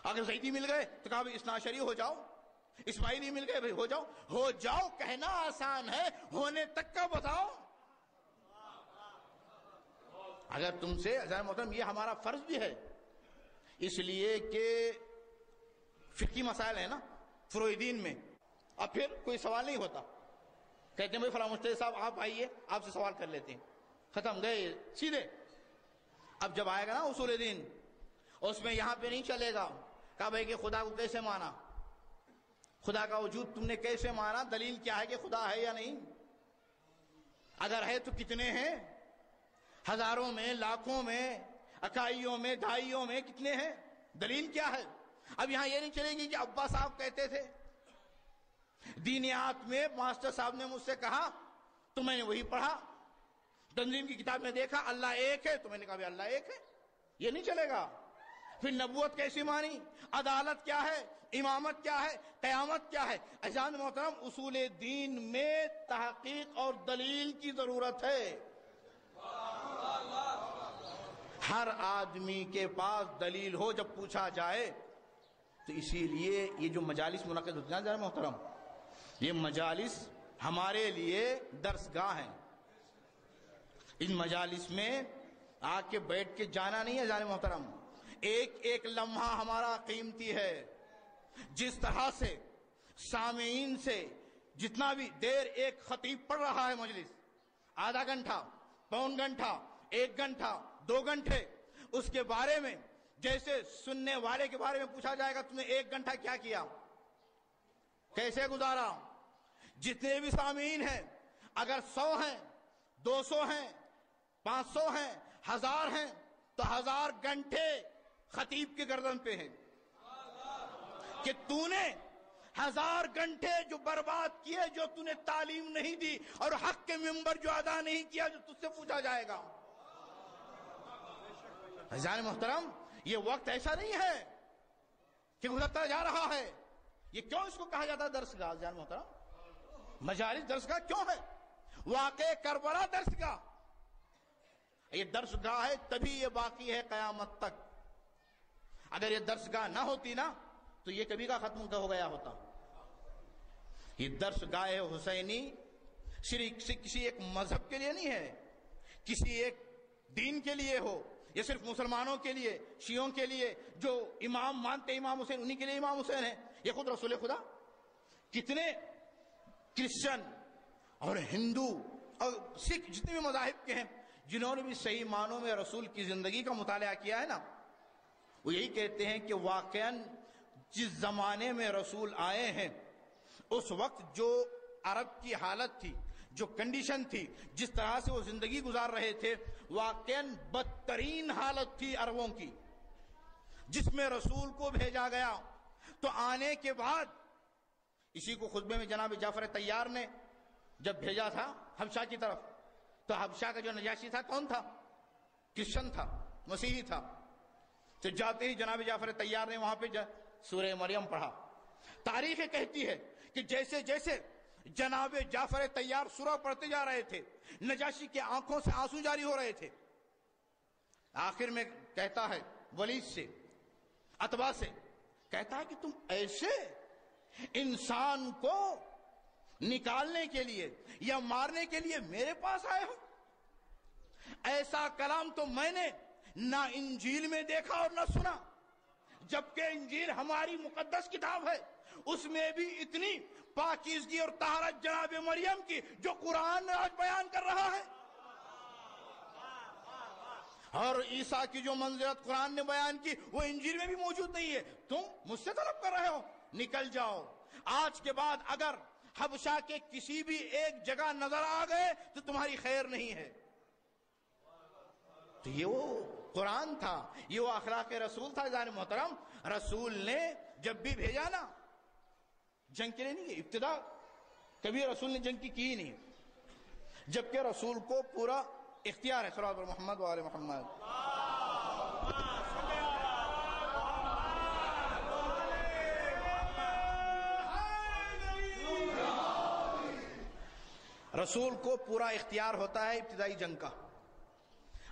Speaker 2: اگر زیدی مل گئے تو کہا اثنا عشری ہو جاؤ، اسماعیلی مل گئے بھائی ہو جاؤ کہنا آسان ہے، ہونے تک کا بتاؤ۔ اگر تم سے عزیز محترم یہ ہمارا فرض بھی ہے، اس لیے کہ فقہی مسائل ہیں نا فروع دین میں، اب پھر کوئی سوال نہیں ہوتا، کہتے ہیں بھائی فلاں مجتہد صاحب آپ آئیے آپ سے سوال کر لیتے ہیں، ختم گئے سیدھے۔ اب جب آئے گا نا اصول دین، اس میں یہاں پہ نہیں چلے گا کہا بھائی کہ خدا کو کیسے مانا، خدا کا وجود تم نے کیسے مانا، دلیل کیا ہے کہ خدا ہے یا نہیں، اگر ہے تو کتنے ہیں، ہزاروں میں، لاکھوں میں، اکائیوں میں، دہائیوں میں کتنے ہیں، دلیل کیا ہے۔ اب یہاں یہ نہیں چلے گی کہ ابا صاحب کہتے تھے، دینیات میں ماسٹر صاحب نے مجھ سے کہا تو میں نے وہی پڑھا، تنظیم کی کتاب میں دیکھا اللہ ایک ہے تو میں نے کہا بھی اللہ ایک ہے، یہ نہیں چلے گا۔ پھر نبوت کیسی مانی، عدالت کیا ہے، امامت کیا ہے، قیامت کیا ہے۔ عزیزان محترم اصول دین میں تحقیق اور دلیل کی ضرورت ہے۔ ہر آدمی کے پاس دلیل ہو جب پوچھا جائے، تو اسی لیے یہ جو مجالس منعقد ہوتے ہیں جناب محترم، یہ مجالس ہمارے لیے درسگاہ ہیں۔ ان مجالس میں آ کے بیٹھ کے جانا نہیں ہے جناب محترم، ایک ایک لمحہ ہمارا قیمتی ہے۔ جس طرح سے سامعین سے جتنا بھی دیر ایک خطیب پڑھ رہا ہے مجلس، آدھا گھنٹہ، پون گھنٹہ، 1 گھنٹہ، 2 گھنٹے، اس کے بارے میں جیسے سننے والے کے بارے میں پوچھا جائے گا تم نے 1 گھنٹہ کیا کیا، کیسے گزارا۔ جتنے بھی سامعین ہیں، اگر 100 ہیں، 200 ہیں، 500 ہیں، 1000 ہیں، تو 1000 گھنٹے خطیب کے گردن پہ ہیں کہ تو نے 1000 گھنٹے جو برباد کیے، جو تو نے تعلیم نہیں دی اور حق کے منبر جو ادا نہیں کیا، جو تجھ سے پوچھا جائے گا۔ عزیزان محترم یہ وقت ایسا نہیں ہے کہ گزرتا جا رہا ہے۔ یہ کیوں اس کو کہا جاتا ہے درسگاہ؟ عزیزان محترم مجالس درسگاہ کیوں ہے؟ واقع کربلا درسگاہ، یہ درسگاہ ہے تبھی یہ باقی ہے قیامت تک۔ اگر یہ درسگاہ نہ ہوتی نا تو یہ کبھی کا ختم ہو گیا ہوتا۔ یہ درسگاہ حسینی صرف کسی ایک مذہب کے لیے نہیں ہے، کسی ایک دین کے لیے ہو، یہ صرف مسلمانوں کے لیے، شیعوں کے لیے جو امام مانتے امام حسین انہی کے لیے امام حسین ہے۔ یہ خود رسول خدا کتنے کرسچن اور ہندو اور سکھ جتنے بھی مذاہب کے ہیں جنہوں نے بھی صحیح معنوں میں رسول کی زندگی کا مطالعہ کیا ہے نا، وہ یہی کہتے ہیں کہ واقعاً جس زمانے میں رسول آئے ہیں اس وقت جو عرب کی حالت تھی، جو کنڈیشن تھی، جس طرح سے وہ زندگی گزار رہے تھے، واقعاً بدترین حالت تھی عربوں کی۔ جس میں رسول کو بھیجا گیا تو آنے کے بعد اسی کو خطبے میں جناب جعفر طیار نے جب بھیجا تھا حبشہ کی طرف، تو حبشہ کا جو نجاشی تھا کون تھا؟ کرسچن تھا، مسیحی تھا۔ تو جاتے ہی جناب جعفر طیار نے وہاں پہ سورہ مریم پڑھا۔ تاریخ کہتی ہے کہ جیسے جیسے جناب جعفر طیار سورہ پڑھتے جا رہے تھے، نجاشی کے آنکھوں سے آنسو جاری ہو رہے تھے۔ آخر میں کہتا ہے ولید سے، عتبہ سے، کہتا ہے کہ تم ایسے انسان کو نکالنے کے لیے یا مارنے کے لیے میرے پاس آئے ہو؟ ایسا کلام تو میں نے نہ انجیل میں دیکھا اور نہ سنا، جبکہ انجیل ہماری مقدس کتاب ہے، اس میں بھی اتنی پاکیزگی اور طہارت جناب مریم کی جو قرآن آج بیان کر رہا ہے، اور عیسیٰ کی جو منزلت قرآن نے بیان کی وہ انجیل میں بھی موجود نہیں ہے۔ تم مجھ سے طلب کر رہے ہو؟ نکل جاؤ۔ آج کے بعد اگر حبشہ کے کسی بھی ایک جگہ نظر آ گئے تو تمہاری خیر نہیں ہے۔ تو یہ وہ قرآن تھا، یہ وہ اخلاق رسول تھا۔ عزیزان محترم، رسول نے جب بھی بھیجا نا، جنگ کے لیے نہیں کی، ابتدا کبھی رسول نے جنگ کی ہی نہیں، جبکہ رسول کو پورا اختیار ہے۔ صلی اللہ علیہ محمد وآل محمد۔ رسول کو پورا اختیار ہوتا ہے ابتدائی جنگ کا،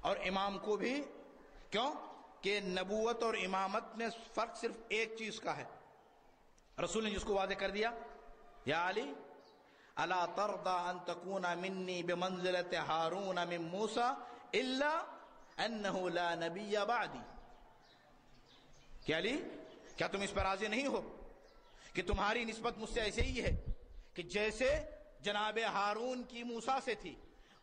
Speaker 2: اور امام کو بھی۔ کیوں کہ نبوت اور امامت میں فرق صرف ایک چیز کا ہے۔ رسول نے جس کو واضح کر دیا، یا علی الا ترضى ان تكون مني بمنزلة هارون من موسى الا انه لا نبي بعدي، کہ علی کیا تم اس پر راضی نہیں ہو کہ تمہاری نسبت مجھ سے ایسے ہی ہے کہ جیسے جناب ہارون کی موسیٰ سے تھی،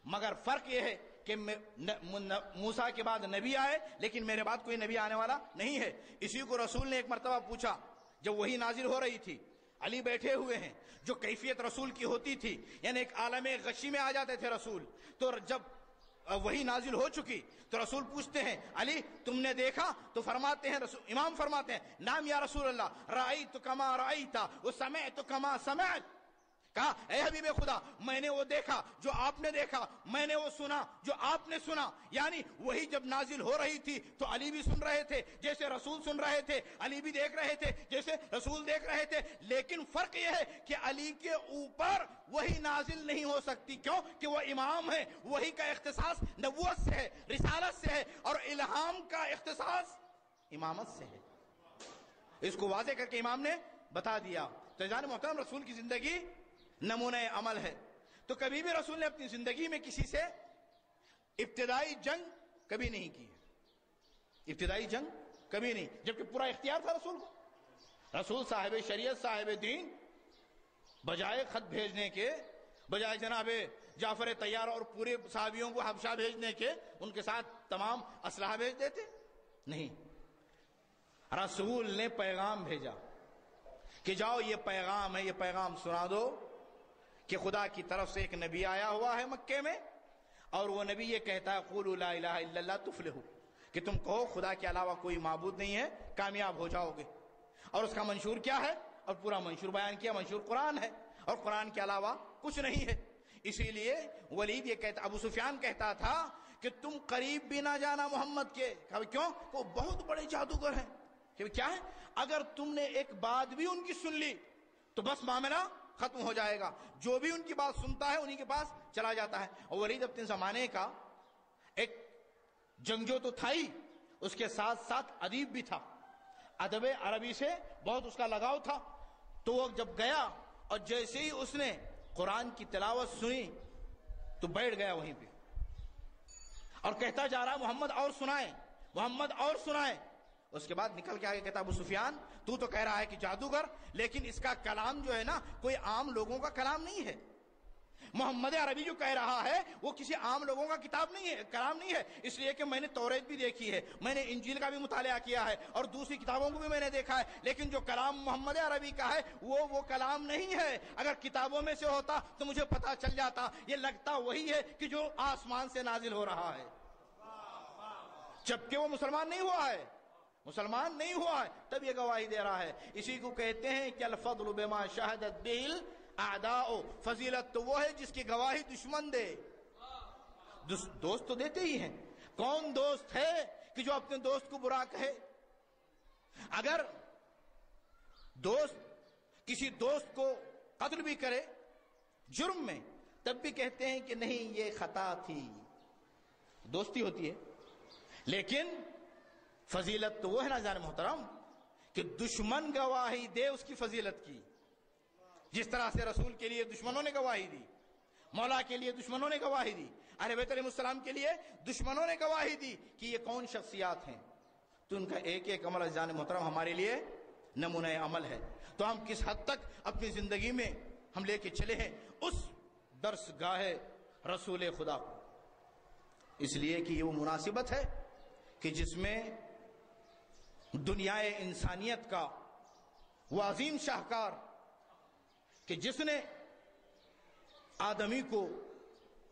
Speaker 2: مگر فرق یہ ہے کہ موسیٰ کے بعد نبی آئے لیکن میرے بعد کوئی نبی آنے والا نہیں ہے۔ اسی کو رسول نے ایک مرتبہ پوچھا جب وحی نازل ہو رہی تھی، علی بیٹھے ہوئے ہیں، جو کیفیت رسول کی ہوتی تھی، یعنی ایک عالم غشی میں آ جاتے تھے رسول۔ تو جب وحی نازل ہو چکی تو رسول پوچھتے ہیں علی تم نے دیکھا؟ تو فرماتے ہیں امام فرماتے ہیں نام یا رسول اللہ، رأیت کما رأیت وسمعت کما سمعت۔ کہا اے حبیب خدا، میں نے وہ دیکھا جو آپ نے دیکھا، میں نے وہ سنا جو آپ نے سنا۔ یعنی وہی جب نازل ہو رہی تھی تو علی بھی سن رہے تھے جیسے رسول سن رہے تھے، علی بھی دیکھ رہے تھے جیسے رسول دیکھ رہے تھے، لیکن فرق یہ ہے کہ علی کے اوپر وہی نازل نہیں ہو سکتی۔ کیوں کہ وہ امام ہے، وہی کا اختصاص نبوت سے ہے، رسالت سے ہے، اور الہام کا اختصاص امامت سے ہے۔ اس کو واضح کر کے امام نے بتا دیا۔ تو جان محترم، رسول کی زندگی نمونہ عمل ہے۔ تو کبھی بھی رسول نے اپنی زندگی میں کسی سے ابتدائی جنگ کبھی نہیں کی، ابتدائی جنگ کبھی نہیں، جبکہ پورا اختیار تھا رسول کو۔ رسول صاحب شریعت، صاحب دین، بجائے خط بھیجنے کے، بجائے جناب جعفر طیار اور پورے صحابیوں کو حبشہ بھیجنے کے ان کے ساتھ تمام اسلحہ بھیج دیتے؟ نہیں، رسول نے پیغام بھیجا کہ جاؤ یہ پیغام ہے، یہ پیغام سنا دو کہ خدا کی طرف سے ایک نبی آیا ہوا ہے مکے میں، اور وہ نبی یہ کہتا ہے قولوا لا الہ الا اللہ تفلحوا، کہ تم کہو خدا کے علاوہ کوئی معبود نہیں ہے، کامیاب ہو جاؤ گے۔ اور اس کا منشور کیا ہے؟ اور پورا منشور بیان کیا، منشور قرآن ہے، اور قرآن کے علاوہ کچھ نہیں ہے۔ اسی لیے ولید یہ کہتا، ابو سفیان کہتا تھا کہ تم قریب بھی نہ جانا محمد کے۔ کیوں؟ وہ بہت بڑے جادوگر ہیں۔ کہ کیا ہے؟ اگر تم نے ایک بات بھی ان کی سن لی تو بس معاملہ ختم ہو جائے گا، جو بھی ان کی بات سنتا ہے انہی کے پاس چلا جاتا ہے۔ اور ولید اپنے زمانے کا ایک جنگجو تو تھا ہی، اس کے ساتھ ساتھ ادیب بھی تھا، ادب عربی سے بہت اس کا لگاؤ تھا۔ تو وہ جب گیا اور جیسے ہی اس نے قرآن کی تلاوت سنی تو بیٹھ گیا وہیں پہ، اور کہتا جا رہا محمد اور سنائیں، محمد اور سنائیں۔ اس کے بعد نکل کے آگے کہتا ابو سفیان تو کہہ رہا ہے کہ جادوگر، لیکن اس کا کلام جو ہے نا کوئی عام لوگوں کا کلام نہیں ہے۔ محمد عربی جو کہہ رہا ہے وہ کسی عام لوگوں کا کتاب نہیں ہے، کلام نہیں ہے، اس لیے کہ میں نے توریت بھی دیکھی ہے، میں نے انجیل کا بھی مطالعہ کیا ہے، اور دوسری کتابوں کو بھی میں نے دیکھا ہے، لیکن جو کلام محمد عربی کا ہے وہ کلام نہیں ہے۔ اگر کتابوں میں سے ہوتا تو مجھے پتا چل جاتا، یہ لگتا وہی ہے کہ جو آسمان سے نازل ہو رہا ہے، جبکہ وہ مسلمان نہیں ہوا ہے، مسلمان نہیں ہوا ہے تب یہ گواہی دے رہا ہے. اسی کو کہتے ہیں کہ الفضل بما شہدت بہ الاعداء، فضیلت تو وہ ہے جس کی گواہی دشمن دے. دوست تو دیتے ہی ہیں. کون دوست ہے کہ جو اپنے دوست کو برا کہے؟ اگر دوست کسی دوست کو قتل بھی کرے جرم میں تب بھی کہتے ہیں کہ نہیں یہ خطا تھی. دوستی ہوتی ہے. لیکن فضیلت تو وہ ہے ناظرین محترم کہ دشمن گواہی دے اس کی فضیلت کی. جس طرح سے رسول کے لیے دشمنوں نے گواہی دی، مولا کے لیے دشمنوں نے گواہی دی، اہل بیت علیہ السلام کے لیے دشمنوں نے گواہی دی کہ یہ کون شخصیات ہیں. تو ان کا ایک ایک عمل عزیزان محترم ہمارے لیے نمونہ عمل ہے. تو ہم کس حد تک اپنی زندگی میں ہم لے کے چلے ہیں اس درس گاہ رسول خدا کو. اس لیے کہ یہ وہ مناسبت ہے کہ جس میں دنیا انسانیت کا وہ عظیم شاہکار کہ جس نے آدمی کو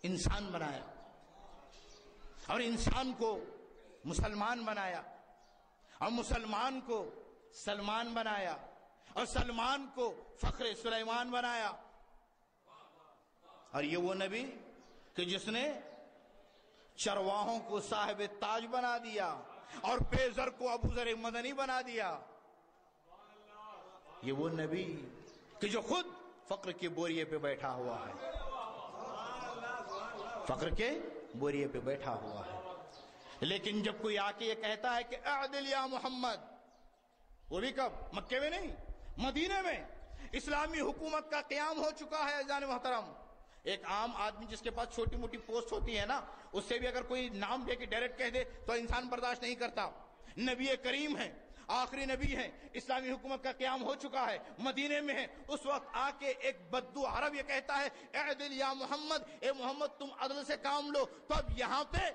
Speaker 2: انسان بنایا اور انسان کو مسلمان بنایا اور مسلمان کو سلمان بنایا اور سلمان کو فخر سلیمان بنایا. اور یہ وہ نبی کہ جس نے چرواہوں کو صاحب تاج بنا دیا اور بے زر کو ابو ذر مدنی بنا دیا. یہ وہ نبی کہ جو خود فقر کے بوریے پہ بیٹھا ہوا ہے، فقر کے بوریے پہ بیٹھا ہوا ہے. لیکن جب کوئی آ کے یہ کہتا ہے کہ اعدل یا محمد، وہ بھی کب؟ مکے میں نہیں، مدینے میں اسلامی حکومت کا قیام ہو چکا ہے. عزیزان محترم ایک عام آدمی جس کے پاس چھوٹی موٹی پوسٹ ہوتی ہے نا، اس سے بھی اگر کوئی نام دے کے ڈائریکٹ کہہ دے تو انسان برداشت نہیں کرتا. نبی کریم ہے، آخری نبی ہے، اسلامی حکومت کا قیام ہو چکا ہے، مدینے میں ہے. اس وقت آ کے ایک بدو عرب یہ کہتا ہے اعدل یا محمد، اے محمد تم عدل سے کام لو. تو اب یہاں پہ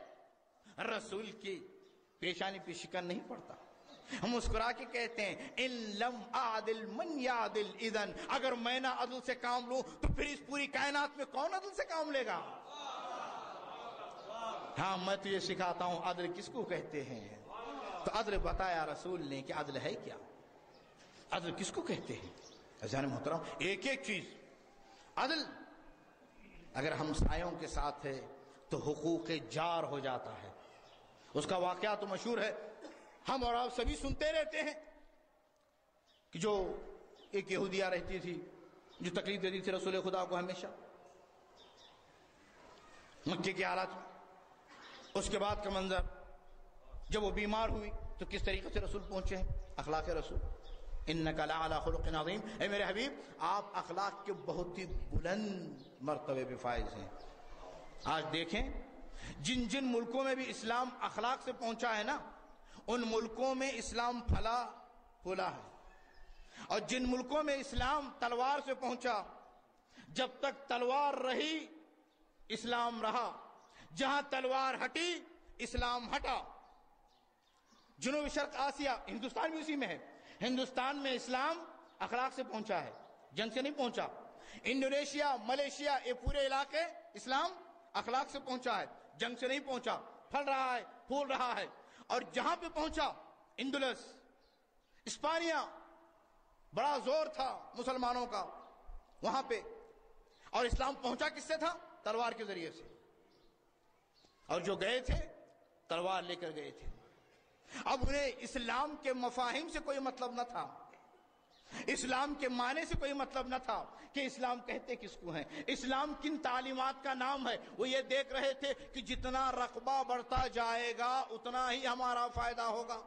Speaker 2: رسول کی پیشانی پہ شکن نہیں پڑتا. ہم مسکرا کے کہتے ہیں ان لم اعدل من یعدل اذن، اگر میں نہ عدل سے کام لوں تو پھر اس پوری کائنات میں کون عدل سے کام لے گا؟ ہاں میں تو یہ سکھاتا ہوں عدل کس کو کہتے ہیں. تو عدل بتایا رسول نے کہ عدل ہے کیا، عدل کس کو کہتے ہیں. عزیزان محترم ایک ایک چیز عدل اگر ہمسایوں کے ساتھ ہے تو حقوق جار ہو جاتا ہے. اس کا واقعہ تو مشہور ہے، ہم اور آپ سبھی سنتے رہتے ہیں کہ جو ایک یہودیہ رہتی تھی جو تکلیف دیتی تھی رسول خدا کو ہمیشہ مکے کے حالات میں. اس کے بعد کا منظر جب وہ بیمار ہوئی تو کس طریقے سے رسول پہنچے ہیں. اخلاق رسول انک لعلی خلق عظیم، اے میرے حبیب آپ اخلاق کے بہت ہی بلند مرتبے پہ فائز ہیں. آج دیکھیں جن جن ملکوں میں بھی اسلام اخلاق سے پہنچا ہے نا، ان ملکوں میں اسلام پھلا پھولا ہے. اور جن ملکوں میں اسلام تلوار سے پہنچا، جب تک تلوار رہی اسلام رہا، جہاں تلوار ہٹی اسلام ہٹا. جنوب شرق آسیہ، ہندوستان بھی اسی میں ہے، ہندوستان میں اسلام اخلاق سے پہنچا ہے، جنگ سے نہیں پہنچا. انڈونیشیا، ملیشیا، یہ پورے علاقے اسلام اخلاق سے پہنچا ہے، جنگ سے نہیں پہنچا. پھل رہا ہے، پھول رہا ہے. اور جہاں پہ پہنچا اندلس، اسپانیہ، بڑا زور تھا مسلمانوں کا وہاں پہ. اور اسلام پہنچا کس سے تھا؟ تلوار کے ذریعے سے. اور جو گئے تھے تلوار لے کر گئے تھے. اب انہیں اسلام کے مفاہیم سے کوئی مطلب نہ تھا، اسلام کے معنی سے کوئی مطلب نہ تھا کہ اسلام کہتے کس کو ہیں، اسلام کن تعلیمات کا نام ہے. وہ یہ دیکھ رہے تھے کہ جتنا رقبہ بڑھتا جائے گا اتنا ہی ہمارا فائدہ ہوگا.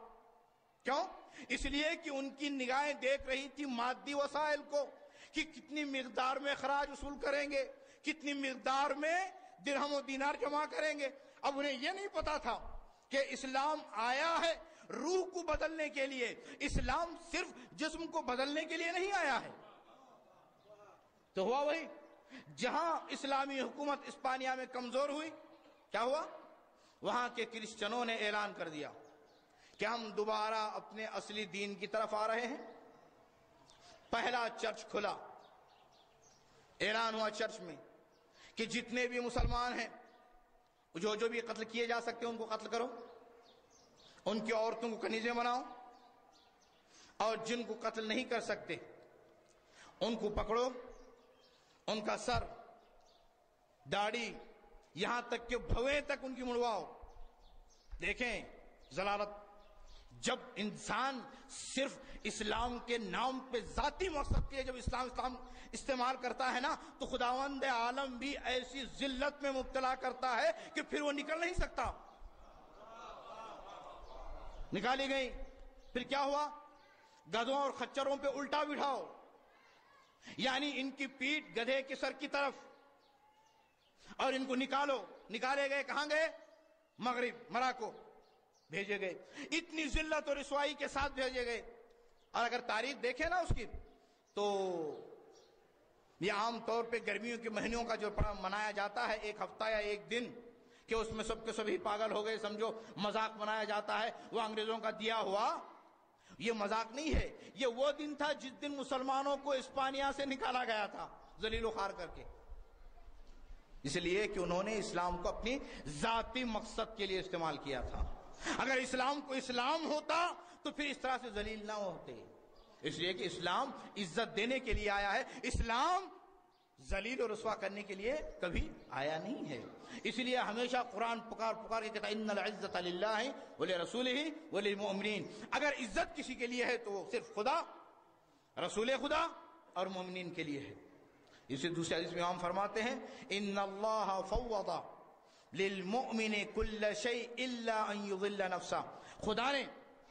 Speaker 2: کیوں؟ اس لیے کہ ان کی نگاہیں دیکھ رہی تھی مادی وسائل کو کہ کتنی مقدار میں خراج وصول کریں گے، کتنی مقدار میں درہم و دینار جمع کریں گے. اب انہیں یہ نہیں پتا تھا کہ اسلام آیا ہے روح کو بدلنے کے لیے، اسلام صرف جسم کو بدلنے کے لیے نہیں آیا ہے. تو ہوا وہی، جہاں اسلامی حکومت اسپانیہ میں کمزور ہوئی کیا ہوا؟ وہاں کے کرسچنوں نے اعلان کر دیا کہ ہم دوبارہ اپنے اصلی دین کی طرف آ رہے ہیں. پہلا چرچ کھلا، اعلان ہوا چرچ میں کہ جتنے بھی مسلمان ہیں جو بھی قتل کیے جا سکتے ہیں ان کو قتل کرو، ان کی عورتوں کو کنیزیں بناؤ، اور جن کو قتل نہیں کر سکتے ان کو پکڑو، ان کا سر، داڑھی، یہاں تک کہ بھویں تک ان کی مڑواؤ۔ دیکھیں ضلالت، جب انسان صرف اسلام کے نام پہ ذاتی مقصد کے لیے جب اسلام استعمال کرتا ہے نا، تو خداوند عالم بھی ایسی ذلت میں مبتلا کرتا ہے کہ پھر وہ نکل نہیں سکتا۔ نکالی گئی، پھر کیا ہوا؟ گدھوں اور خچروں پہ الٹا بٹھاؤ، یعنی ان کی پیٹھ گدھے کے سر کی طرف، اور ان کو نکالو۔ نکالے گئے کہاں گئے؟ مغرب، مراکو بھیجے گئے، اتنی ذلت اور رسوائی کے ساتھ بھیجے گئے۔ اور اگر تاریخ دیکھیں نا اس کی، تو یہ عام طور پہ گرمیوں کے مہینوں کا جو منایا جاتا ہے، ایک ہفتہ یا ایک دن، کہ اس میں سب کے سبھی پاگل ہو گئے، سمجھو مذاق منایا جاتا ہے، وہ انگریزوں کا دیا ہوا۔ یہ مذاق نہیں ہے، یہ وہ دن تھا جس دن مسلمانوں کو اسپانیہ سے نکالا گیا تھا ذلیل و خوار کر کے، اس لیے کہ انہوں نے اسلام کو اپنی ذاتی مقصد کے لیے استعمال کیا تھا۔ اگر اسلام کو اسلام ہوتا تو پھر اس طرح سے ذلیل نہ ہوتے، اس لیے کہ اسلام عزت دینے کے لیے آیا ہے، اسلام ذلیل و رسوا کرنے کے لیے کبھی آیا نہیں ہے۔ اس لیے ہمیشہ قرآن پکار پکار کے کہتا ہے ان العزت للہ ولرسولہ وللمؤمنین۔ اگر عزت کسی کے لیے ہے تو وہ صرف خدا، رسول خدا اور مومنین کے لیے ہے۔ اسے دوسرے حدیث میں امام فرماتے ہیں ان اللہ فوض للمؤمن کل شیء الا ان یضل نفسہ، خدا نے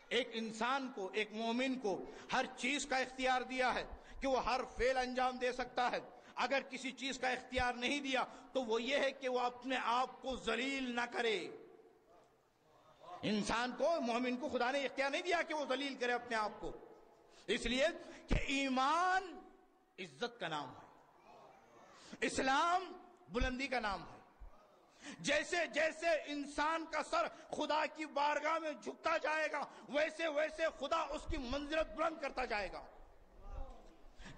Speaker 2: ایک انسان کو، ایک مومن کو ہر چیز کا اختیار دیا ہے کہ وہ ہر فعل انجام دے سکتا ہے۔ اگر کسی چیز کا اختیار نہیں دیا تو وہ یہ ہے کہ وہ اپنے آپ کو ذلیل نہ کرے۔ انسان کو، مومن کو خدا نے اختیار نہیں دیا کہ وہ ذلیل کرے اپنے آپ کو، اس لیے کہ ایمان عزت کا نام ہے، اسلام بلندی کا نام ہے۔ جیسے جیسے انسان کا سر خدا کی بارگاہ میں جھکتا جائے گا، ویسے ویسے خدا اس کی منزلت بلند کرتا جائے گا۔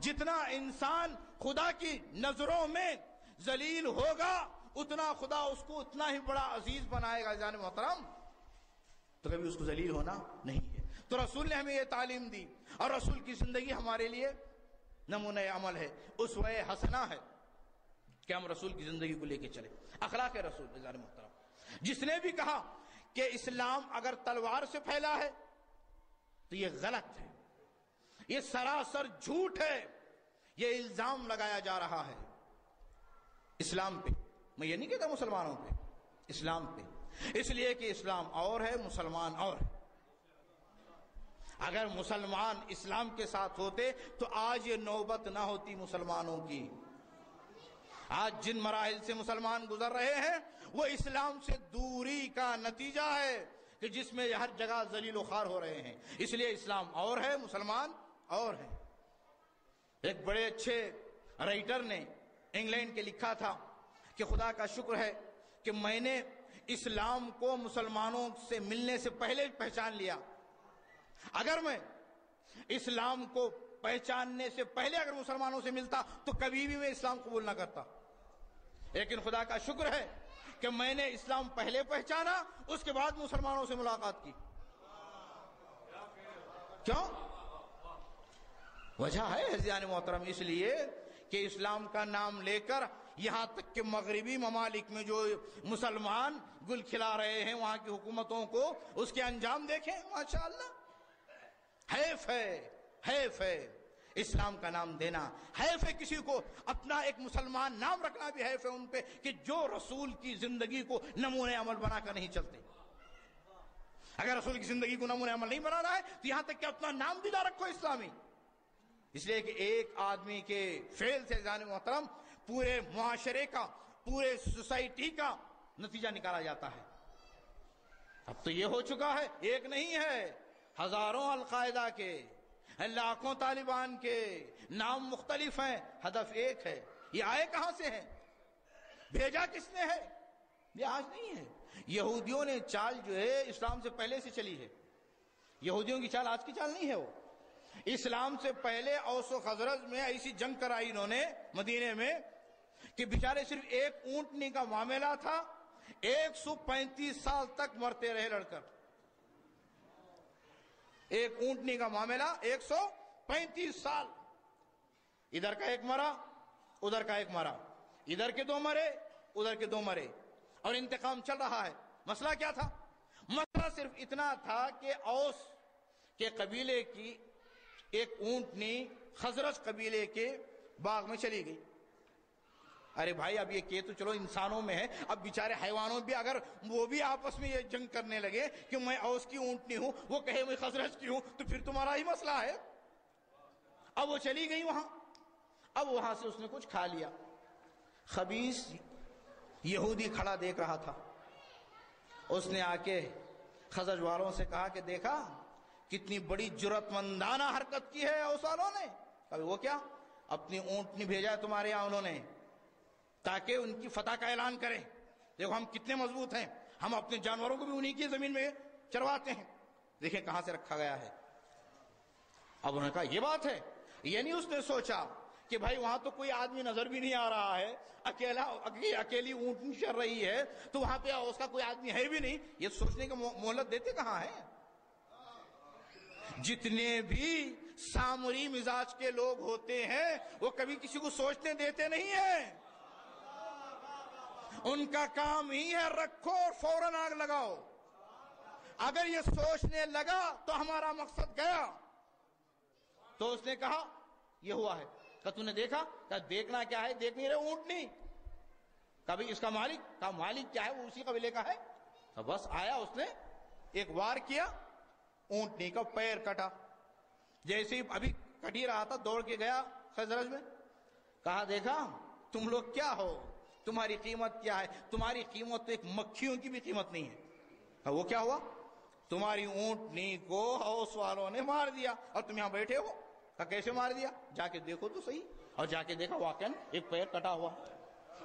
Speaker 2: جتنا انسان خدا کی نظروں میں ذلیل ہوگا، اتنا خدا اس کو اتنا ہی بڑا عزیز بنائے گا۔ جان محترم، تو کبھی اس کو ذلیل ہونا نہیں ہے۔ تو رسول نے ہمیں یہ تعلیم دی، اور رسول کی زندگی ہمارے لیے نمونہ عمل ہے، اسوہ حسنہ ہے کہ ہم رسول کی زندگی کو لے کے چلے۔ اخلاق رسول، جان محترم، جس نے بھی کہا کہ اسلام اگر تلوار سے پھیلا ہے تو یہ غلط ہے، یہ سراسر جھوٹ ہے، یہ الزام لگایا جا رہا ہے اسلام پہ۔ میں یہ نہیں کہتا مسلمانوں پہ، اسلام پہ، اس لیے کہ اسلام اور ہے، مسلمان اور ہے۔ اگر مسلمان اسلام کے ساتھ ہوتے تو آج یہ نوبت نہ ہوتی مسلمانوں کی۔ آج جن مراحل سے مسلمان گزر رہے ہیں وہ اسلام سے دوری کا نتیجہ ہے کہ جس میں ہر جگہ ذلیل و خوار ہو رہے ہیں۔ اس لیے اسلام اور ہے، مسلمان اور ہے۔ ایک بڑے اچھے رائٹر نے انگلینڈ کے لکھا تھا کہ خدا کا شکر ہے کہ میں نے اسلام کو مسلمانوں سے ملنے سے پہلے پہچان لیا۔ اگر میں اسلام کو پہچاننے سے پہلے اگر مسلمانوں سے ملتا تو کبھی بھی میں اسلام قبول نہ کرتا، لیکن خدا کا شکر ہے کہ میں نے اسلام پہلے پہچانا، اس کے بعد مسلمانوں سے ملاقات کی۔ کیوں؟ وجہ ہے عزیزان محترم، اس لیے کہ اسلام کا نام لے کر یہاں تک کہ مغربی ممالک میں جو مسلمان گل کھلا رہے ہیں، وہاں کی حکومتوں کو اس کے انجام دیکھیں، ماشاءاللہ۔ حیف ہے، حیف ہے اسلام کا نام دینا، حیف ہے کسی کو اپنا ایک مسلمان نام رکھنا بھی حیف ہے ان پہ کہ جو رسول کی زندگی کو نمونہ عمل بنا کر نہیں چلتے۔ اگر رسول کی زندگی کو نمونہ عمل نہیں بنانا ہے تو یہاں تک کہ اپنا نام بھی نہ رکھو اسلامی، اس لیے کہ ایک آدمی کے فعل سے جان محترم پورے معاشرے کا، پورے سوسائٹی کا نتیجہ نکالا جاتا ہے۔ اب تو یہ ہو چکا ہے، ایک نہیں ہے، ہزاروں القاعدہ کے، لاکھوں طالبان کے نام مختلف ہیں، ہدف ایک ہے۔ یہ آئے کہاں سے ہیں؟ بھیجا کس نے ہے؟ یہ آج نہیں ہے۔ یہودیوں نے چال جو ہے اسلام سے پہلے سے چلی ہے، یہودیوں کی چال آج کی چال نہیں ہے۔ وہ اسلام سے پہلے اوس و خزرج میں ایسی جنگ کرائی انہوں نے مدینے میں کہ بیچارے صرف ایک اونٹنی کا معاملہ تھا، 135 سال تک مرتے رہے لڑ کر، ایک اونٹنی کا معاملہ 135 سال، ادھر کا ایک مرا ادھر کا ایک مرا، ادھر کے 2 مرے ادھر کے 2 مرے، اور انتقام چل رہا ہے۔ مسئلہ کیا تھا؟ مسئلہ صرف اتنا تھا کہ اوس کے قبیلے کی ایک اونٹنی خزرج قبیلے کے باغ میں چلی گئی۔ ارے بھائی اب یہ کہ تو چلو انسانوں میں ہے، اب بیچارے حیوانوں بھی اگر وہ بھی آپس میں یہ جنگ کرنے لگے کہ میں اوس کی اونٹنی ہوں، وہ کہے میں خزرج کی ہوں، تو پھر تمہارا ہی مسئلہ ہے۔ اب وہ چلی گئی وہاں، اب وہاں سے اس نے کچھ کھا لیا۔ خبیث یہودی کھڑا دیکھ رہا تھا، اس نے آ کے خزرج والوں سے کہا کہ دیکھا کتنی بڑی جرأت مندانہ حرکت کی ہے اوس والوں نے۔ کبھی وہ کیا؟ اپنی اونٹنی بھیجا ہے تمہارے یہاں انہوں نے تاکہ ان کی فتح کا اعلان کریں، دیکھو ہم کتنے مضبوط ہیں، ہم اپنے جانوروں کو بھی انہی کی زمین میں چرواتے ہیں، دیکھیں کہاں سے رکھا گیا ہے۔ اب انہوں نے کہا یہ بات ہے، یہ نہیں اس نے سوچا کہ بھائی وہاں تو کوئی آدمی نظر بھی نہیں آ رہا ہے، اکیلی اونٹنی چل رہی ہے، تو وہاں پہ اس کا کوئی آدمی ہے بھی نہیں، یہ سوچنے کا مہلت دیتے کہاں ہے؟ جتنے بھی سامری مزاج کے لوگ ہوتے ہیں وہ کبھی کسی کو سوچنے دیتے نہیں ہیں، ان کا کام ہی ہے رکھو اور فوراً آگ لگاؤ۔ اگر یہ سوچنے لگا تو ہمارا مقصد گیا۔ تو اس نے کہا یہ ہوا ہے۔ کہا تو نے دیکھا؟ کہا دیکھنا کیا ہے، دیکھ نہیں رہے اونٹنی؟ کبھی اس کا مالک؟ کہا مالک کیا ہے، وہ اسی قبیلے کا ہے۔ تو بس آیا، اس نے ایک وار کیا، اونٹنی کا پیر کٹا۔ جیسے ہی ابھی کٹ ہی رہا تھا دوڑ کے گیا خزرج میں، کہا دیکھا تم لوگ کیا ہو، تمہاری قیمت کیا ہے؟ تمہاری قیمت تو ایک مکھیوں کی بھی قیمت نہیں ہے۔ کہا وہ کیا ہوا؟ تمہاری اونٹنی کو اوس والوں نے مار دیا اور تم یہاں بیٹھے ہو۔ کہا کیسے مار دیا؟ جا کے دیکھو تو صحیح۔ اور جا کے دیکھا واقعاً ایک پیر کٹا ہوا۔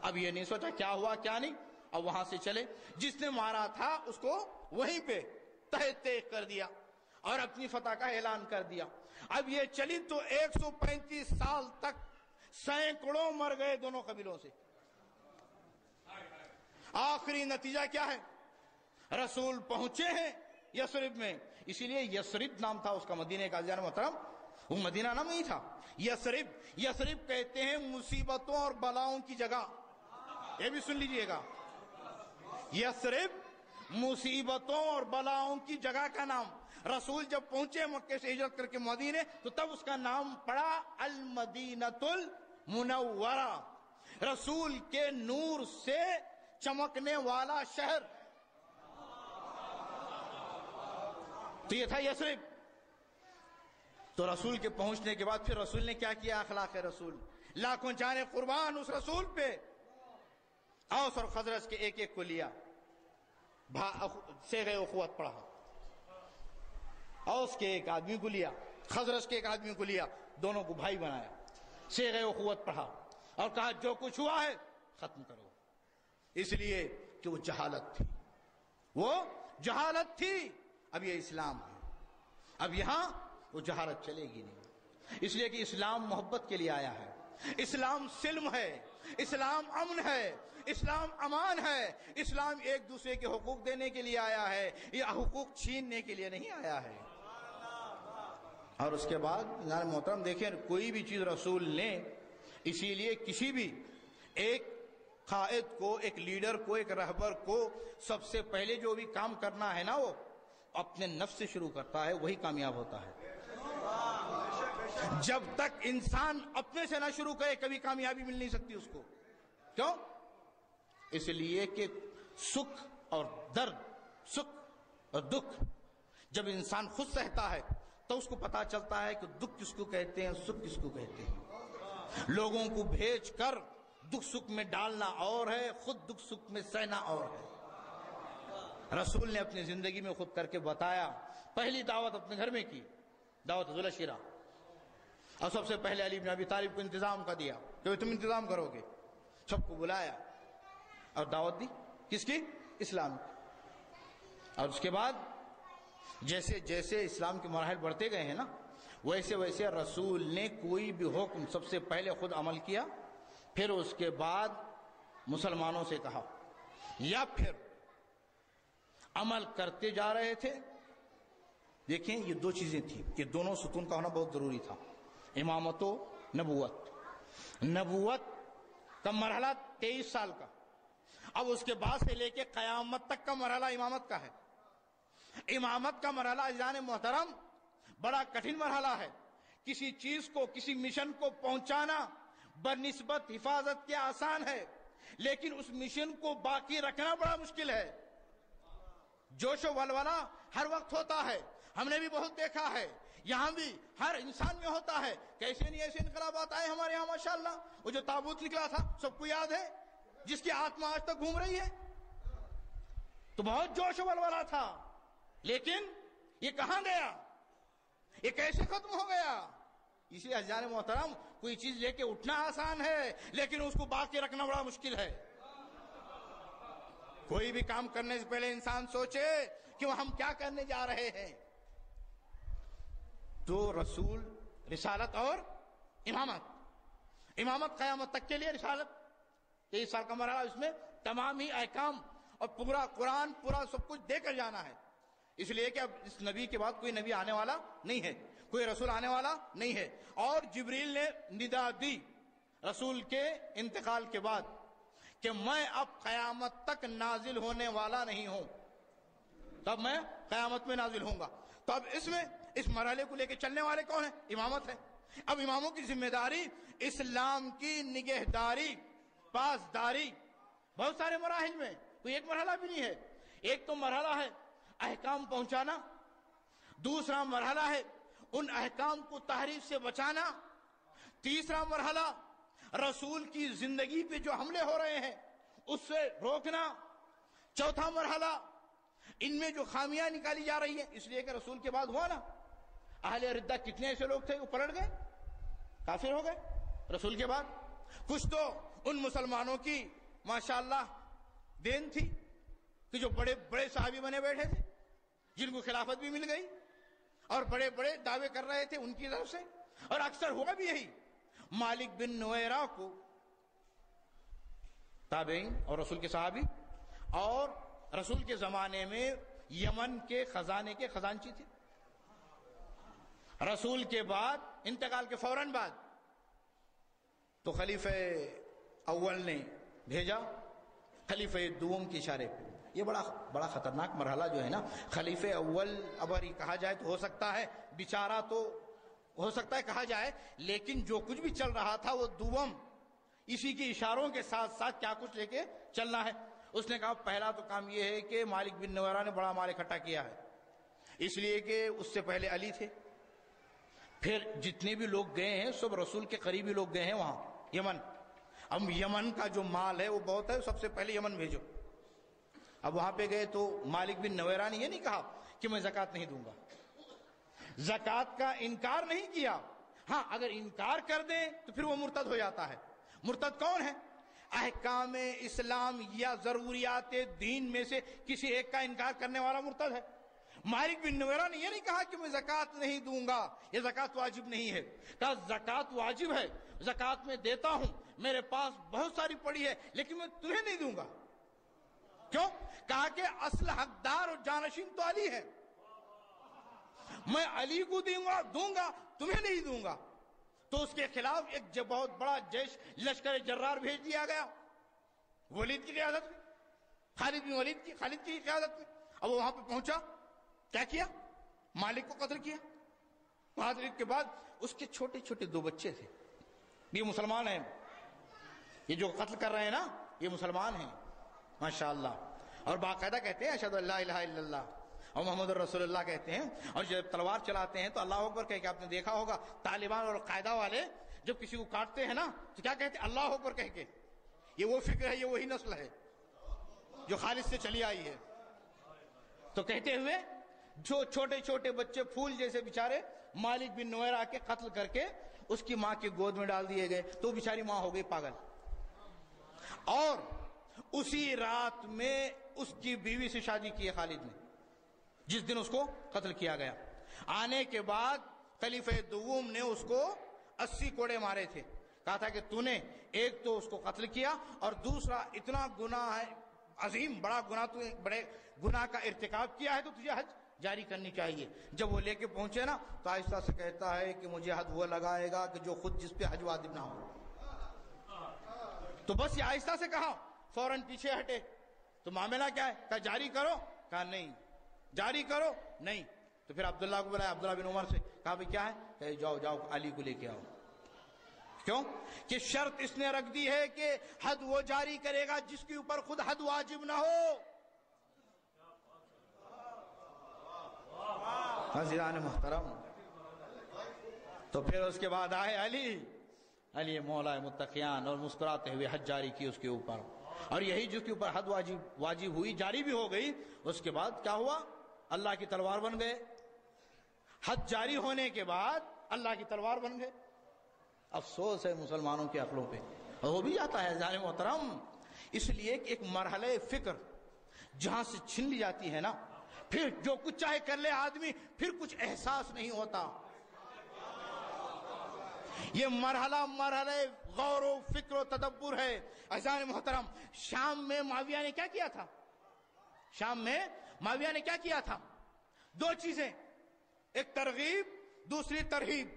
Speaker 2: اب یہ نہیں سوچا کیا ہوا کیا نہیں، اب وہاں سے چلے، جس نے مارا تھا اس کو وہیں پہ تہہ تیغ کر دیا اور اپنی فتح کا اعلان کر دیا۔ اب یہ چلی تو 135 سال تک سینکڑوں مر گئے دونوں قبیلوں سے۔ آخری نتیجہ کیا ہے؟ رسول پہنچے ہیں یثرب میں، اسی لیے یثرب نام تھا اس کا، مدینہ کا عزیزان محترم، وہ مدینہ نام نہیں تھا، یثرب۔ یثرب کہتے ہیں مصیبتوں اور بلاؤں کی جگہ، یہ بھی سن لیجئے گا، یثرب مصیبتوں اور بلاؤں کی جگہ کا نام۔ رسول جب پہنچے مکے سے ہجرت کر کے مدینے تو تب اس کا نام پڑا المدینۃ المنورہ، رسول کے نور سے چمکنے والا شہر۔ تو یہ تھا یثرب۔ تو رسول کے پہنچنے کے بعد پھر رسول نے کیا کیا؟ اخلاق رسول، لاکھوں جانیں قربان اس رسول پہ۔ اوس اور خزرج کے ایک ایک کو لیا، صیغہ اخوت پڑھا، اوس کے ایک آدمی کو لیا، خزرج کے ایک آدمی کو لیا، دونوں کو بھائی بنایا، صیغہ اخوت پڑھا اور کہا جو کچھ ہوا ہے ختم کرو، اس لیے کہ وہ جہالت تھی، وہ جہالت تھی۔ اب یہ اسلام ہے، اب یہاں وہ جہالت چلے گی نہیں، اس لیے کہ اسلام محبت کے لیے آیا ہے، اسلام سلم ہے، اسلام امن ہے، اسلام امان ہے، اسلام ایک دوسرے کے حقوق دینے کے لیے آیا ہے، یہ حقوق چھیننے کے لیے نہیں آیا ہے۔ اور اس کے بعد جناب محترم دیکھیں، کوئی بھی چیز رسول نے، اسی لیے کسی بھی ایک قائد کو، ایک لیڈر کو، ایک رہبر کو سب سے پہلے جو بھی کام کرنا ہے نا وہ اپنے نفس سے شروع کرتا ہے، وہی کامیاب ہوتا ہے۔ جب تک انسان اپنے سے نہ شروع کرے کبھی کامیابی مل نہیں سکتی اس کو۔ کیوں؟ اس لیے کہ سکھ اور درد، سکھ اور دکھ جب انسان خود سہتا ہے تو اس کو پتا چلتا ہے کہ دکھ کس کو کہتے ہیں، سکھ کس کو کہتے ہیں۔ لوگوں کو بھیج کر دکھ سکھ میں ڈالنا اور ہے، خود دکھ سکھ میں سہنا اور ہے۔ رسول نے اپنی زندگی میں خود کر کے بتایا۔ پہلی دعوت اپنے گھر میں کی، دعوت ذو العشیرہ، اور سب سے پہلے علی بن ابی طالب کو انتظام کا دیا کہ تم انتظام کرو گے، سب کو بلایا اور دعوت دی، کس کی؟ اسلام کی۔ اور اس کے بعد جیسے جیسے اسلام کے مراحل بڑھتے گئے ہیں نا، ویسے ویسے رسول نے کوئی بھی حکم سب سے پہلے خود عمل کیا، پھر اس کے بعد مسلمانوں سے کہا، یا پھر عمل کرتے جا رہے تھے دیکھیں یہ دو چیزیں تھیں، یہ دونوں ستون کا ہونا بہت ضروری تھا، امامت و نبوت۔ نبوت کا مرحلہ 23 سال کا، اب اس کے بعد سے لے کے قیامت تک کا مرحلہ امامت کا ہے۔ امامت کا مرحلہ عزیزان محترم بڑا کٹھن مرحلہ ہے۔ کسی چیز کو، کسی مشن کو پہنچانا بنسبت حفاظت کے آسان ہے، لیکن اس مشن کو باقی رکھنا بڑا مشکل ہے۔ جوش و ولولہ ہر وقت ہوتا ہے، ہم نے بھی بہت دیکھا ہے، یہاں بھی ہر انسان میں ہوتا ہے۔ کیسے نہیں ایسے انقلابات آئے ہمارے یہاں ماشاءاللہ۔ وہ جو تابوت نکلا تھا سب کو یاد ہے، جس کی آتما آج تک گھوم رہی ہے، تو بہت جوش و ولولہ تھا، لیکن یہ کہاں گیا، یہ کیسے ختم ہو گیا؟ اسی عزیزان محترم کوئی چیز لے کے اٹھنا آسان ہے، لیکن اس کو باقی رکھنا بڑا مشکل ہے۔ کوئی بھی کام کرنے سے پہلے انسان سوچے کہ وہ ہم کیا کرنے جا رہے ہیں۔ تو رسول، رسالت اور امامت، امامت قیامت تک کے لیے، رسالت 23 سال کا مرحلہ، اس میں تمام ہی احکام اور پورا قرآن، پورا سب کچھ دے کر جانا ہے۔ اس لیے کہ اب اس نبی کے بعد کوئی نبی آنے والا نہیں ہے، کوئی رسول آنے والا نہیں ہے۔ اور جبریل نے ندا دی رسول کے انتقال کے بعد کہ میں اب قیامت تک نازل ہونے والا نہیں ہوں، تب میں قیامت میں نازل ہوں گا۔ تو اب اس مرحلے کو لے کے چلنے والے کون ہیں؟ امامت ہے۔ اب اماموں کی ذمہ داری اسلام کی نگہداری، پاسداری، بہت سارے مراحل میں، کوئی ایک مرحلہ بھی نہیں ہے۔ ایک تو مرحلہ ہے احکام پہنچانا، دوسرا مرحلہ ہے ان احکام کو تحریف سے بچانا، تیسرا مرحلہ رسول کی زندگی پہ جو حملے ہو رہے ہیں اس سے روکنا، چوتھا مرحلہ ان میں جو خامیاں نکالی جا رہی ہیں، اس لیے کہ رسول کے بعد ہوا نا، اہل ردہ کتنے ایسے لوگ تھے وہ پلٹ گئے، کافر ہو گئے رسول کے بعد۔ کچھ تو ان مسلمانوں کی ماشاءاللہ دین تھی کہ جو بڑے بڑے صحابی بنے بیٹھے تھے، جن کو خلافت بھی مل گئی اور بڑے بڑے دعوے کر رہے تھے ان کی طرف سے، اور اکثر ہوا بھی یہی۔ مالک بن نویرہ کو تابعین اور رسول کے صحابی، اور رسول کے زمانے میں یمن کے خزانے کے خزانچی تھے۔ رسول کے بعد، انتقال کے فوراً بعد، تو خلیفہ اول نے بھیجا خلیفہ دوم کے اشارے پہ۔ یہ بڑا خطرناک مرحلہ جو ہے نا، خلیفہ اول اگر یہ کہا جائے تو ہو سکتا ہے بیچارہ، تو ہو سکتا ہے کہا جائے، لیکن جو کچھ بھی چل رہا تھا وہ دوم، اسی کے اشاروں کے ساتھ ساتھ کیا کچھ لے کے چلنا ہے۔ اس نے کہا پہلا تو کام یہ ہے کہ مالک بن نویرہ نے بڑا مال اکٹھا کیا ہے، اس لیے کہ اس سے پہلے علی تھے، پھر جتنے بھی لوگ گئے ہیں سب رسول کے قریبی لوگ گئے ہیں وہاں یمن۔ اب یمن کا جو مال ہے وہ بہت ہے، سب سے پہلے یمن بھیجو۔ اب وہاں پہ گئے تو مالک بن نویرہ نے یہ نہیں کہا کہ میں زکوٰۃ نہیں دوں گا، زکوٰۃ کا انکار نہیں کیا۔ ہاں اگر انکار کر دیں تو پھر وہ مرتد ہو جاتا ہے۔ مرتد کون ہے؟ احکام اسلام یا ضروریات دین میں سے کسی ایک کا انکار کرنے والا مرتد ہے۔ مالک بن نویرہ نے یہ نہیں کہا کہ میں زکوٰۃ نہیں دوں گا، یہ زکوٰۃ واجب نہیں ہے، کہا زکوٰۃ واجب ہے، زکوٰۃ میں دیتا ہوں، میرے پاس بہت ساری پڑی ہے، لیکن میں تمہیں نہیں دوں گا۔ کیوں؟ کہا کہ اصل حقدار اور جانشین تو علی ہے، میں علی کو دوں گا، تمہیں نہیں دوں گا۔ تو اس کے خلاف ایک بہت بڑا جیش، لشکر جرار بھیج دیا گیا ولید کی قیادت میں، خالد بن ولید کی، خالد کی قیادت میں۔ اب وہ وہاں پہ پہنچا، کیا کیا؟ مالک کو قتل کیا۔ قتل کے بعد اس کے چھوٹے چھوٹے دو بچے تھے، یہ مسلمان ہیں، یہ جو قتل کر رہے ہیں نا یہ مسلمان ہیں ماشاءاللہ، اور باقاعدہ کہتے ہیں اشہدو ان لا الہ الا اللہ اور محمد رسول اللہ کہتے ہیں، اور جب تلوار چلاتے ہیں تو اللہ اکبر کہہ کے، آپ نے دیکھا ہوگا طالبان اور قاعدہ والے جب کسی کو کاٹتے ہیں نا تو کیا کہتے ہیں؟ اللہ اکبر کہہ کے۔ یہ وہ فکر ہے، یہ وہی نسل ہے جو خالد سے چلی آئی ہے۔ تو کہتے ہوئے جو چھوٹے چھوٹے بچے پھول جیسے بیچارے مالک بن نویرہ کے قتل کر کے اس کی ماں کی گود میں ڈال دیے گئے، تو بیچاری ماں ہو گئی پاگل، اور اسی رات میں اس کی بیوی سے شادی کی ہے خالد نے، جس دن اس کو قتل کیا گیا۔ آنے کے بعد خلیفہ دوم نے اس کو 80 کوڑے مارے تھے، کہا تھا کہ تو نے ایک تو اس کو قتل کیا، اور دوسرا اتنا گناہ ہے عظیم، بڑا گناہ، تو بڑے گناہ کا ارتکاب کیا ہے، تو تجھے حج جاری کرنی چاہیے. جب وہ لے کے پہنچے نا تو آہستہ سے کہتا ہے کہ مجھے حد وہ لگائے گا کہ جو خود جس پہ حج واجب نہ ہو. تو بس یہ آہستہ سے کہا, فوراً پیچھے ہٹے. تو معاملہ کیا ہے؟ کہا جاری کرو. کہا نہیں. جاری کرو نہیں. تو پھر عبداللہ کو بلایا, عبداللہ بن عمر سے. کہا بھئی کیا ہے؟ کہ جاؤ جاؤ علی کو لے کے آؤ. کیوں کہ شرط اس نے رکھ دی ہے کہ حد وہ جاری کرے گا جس کے اوپر خود حد واجب نہ ہو. حضران محترم, تو پھر اس کے بعد آئے علی مولا متقیان, اور مسکراتے ہوئے حد جاری کی اس کے اوپر. اور یہی جس کے اوپر حد واجب ہوئی, جاری بھی ہو گئی, اس کے بعد کیا ہوا؟ اللہ کی تلوار بن گئے. حد جاری ہونے کے بعد اللہ کی تلوار بن گئے. افسوس ہے مسلمانوں کے عقلوں پہ, ہو بھی جاتا ہے حضرات محترم. اس لیے کہ ایک مرحلہ فکر جہاں سے چھن لی جاتی ہے نا, پھر جو کچھ چاہے کر لے آدمی, پھر کچھ احساس نہیں ہوتا. یہ مرحلہ غور و فکر و تدبر ہے. عزیزان محترم, شام میں معاویہ نے کیا کیا تھا؟ شام میں معاویہ نے کیا کیا تھا؟ دو چیزیں, ایک ترغیب, دوسری ترہیب.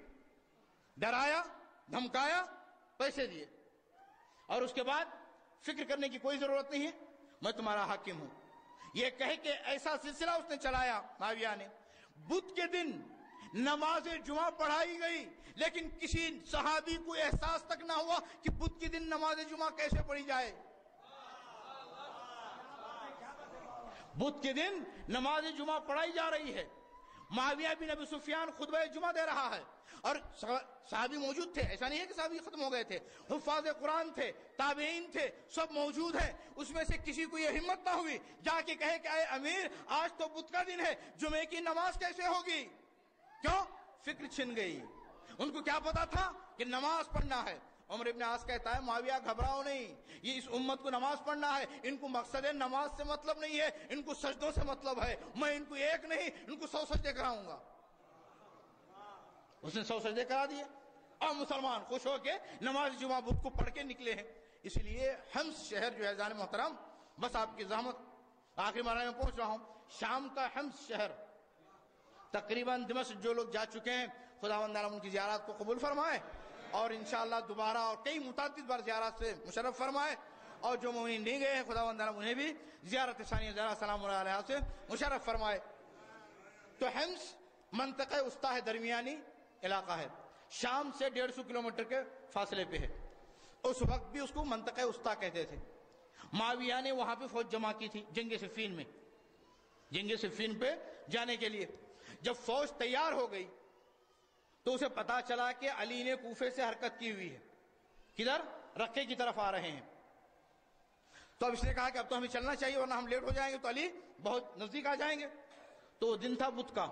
Speaker 2: ڈرایا, دھمکایا, پیسے دیے, اور اس کے بعد فکر کرنے کی کوئی ضرورت نہیں ہے, میں تمہارا حاکم ہوں. یہ کہہ کے ایسا سلسلہ اس نے چلایا معاویہ نے. بدھ کے دن نماز جمعہ پڑھائی گئی, لیکن کسی صحابی کو احساس تک نہ ہوا کہ بدھ کے دن نماز جمعہ کیسے پڑھی جائے. بدھ کے دن نماز جمعہ پڑھائی جا رہی ہے, معاویہ بن ابی سفیان خطبہ جمعہ دے رہا ہے, اور صحابی موجود تھے. ایسا نہیں ہے کہ صحابی ختم ہو گئے تھے, حفاظ قرآن تھے, تابعین تھے, سب موجود ہیں. اس میں سے کسی کو یہ ہمت نہ ہوئی جا کے کہے کہ اے امیر, آج تو بدھ کا دن ہے, جمعے کی نماز کیسے ہوگی؟ کیوں؟ فکر چھن گئی. ان کو کیا پتا تھا کہ نماز پڑھنا ہے. عمر ابن عاص کہتا ہے معاویہ گھبراؤ نہیں, یہ اس امت کو نماز پڑھنا ہے, ان کو مقصد نماز سے مطلب نہیں ہے, ان کو سجدوں سے مطلب ہے. میں ان کو ایک نہیں, ان کو 100 سجدے کراؤں گا. اس نے 100 سجدے کرا دیے, اور مسلمان خوش ہو کے نماز جمعہ بدھ کو پڑھ کے نکلے ہیں. اس لیے حمص شہر جو ہے جان محترم, بس آپ کی زحمت آخری مرحلے میں پہنچ رہا ہوں. شام کا حمص شہر تقریباً دمشق جو لوگ جا چکے ہیں, خداوند ان کی زیارت کو قبول فرمائے, اور انشاءاللہ دوبارہ اور کئی متعدد بار زیارت سے مشرف فرمائے. اور جو مومنین نہیں گئے ہیں خداوند انہیں بھی زیارت ثانیہ زیارت سلام علیہ سے مشرف فرمائے. تو حمص منطقہ وسطی ہے, درمیانی علاقہ ہے, شام سے 150 کلومیٹر کے فاصلے پہ ہے. اس وقت بھی اس کو منطقہ وسطی کہتے تھے. معاویہ نے وہاں پہ فوج جمع کی تھی جنگ صفین میں, جنگ صفین پہ جانے کے لیے. جب فوج تیار ہو گئی تو اسے پتا چلا کہ علی نے کوفے سے حرکت کی ہوئی ہے, کدھر؟ رقے کی طرف آ رہے ہیں. تو اب اس نے کہا کہ اب تو ہمیں چلنا چاہیے ورنہ ہم لیٹ ہو جائیں گے تو علی بہت نزدیک آ جائیں گے. تو دن تھا بدھ کا.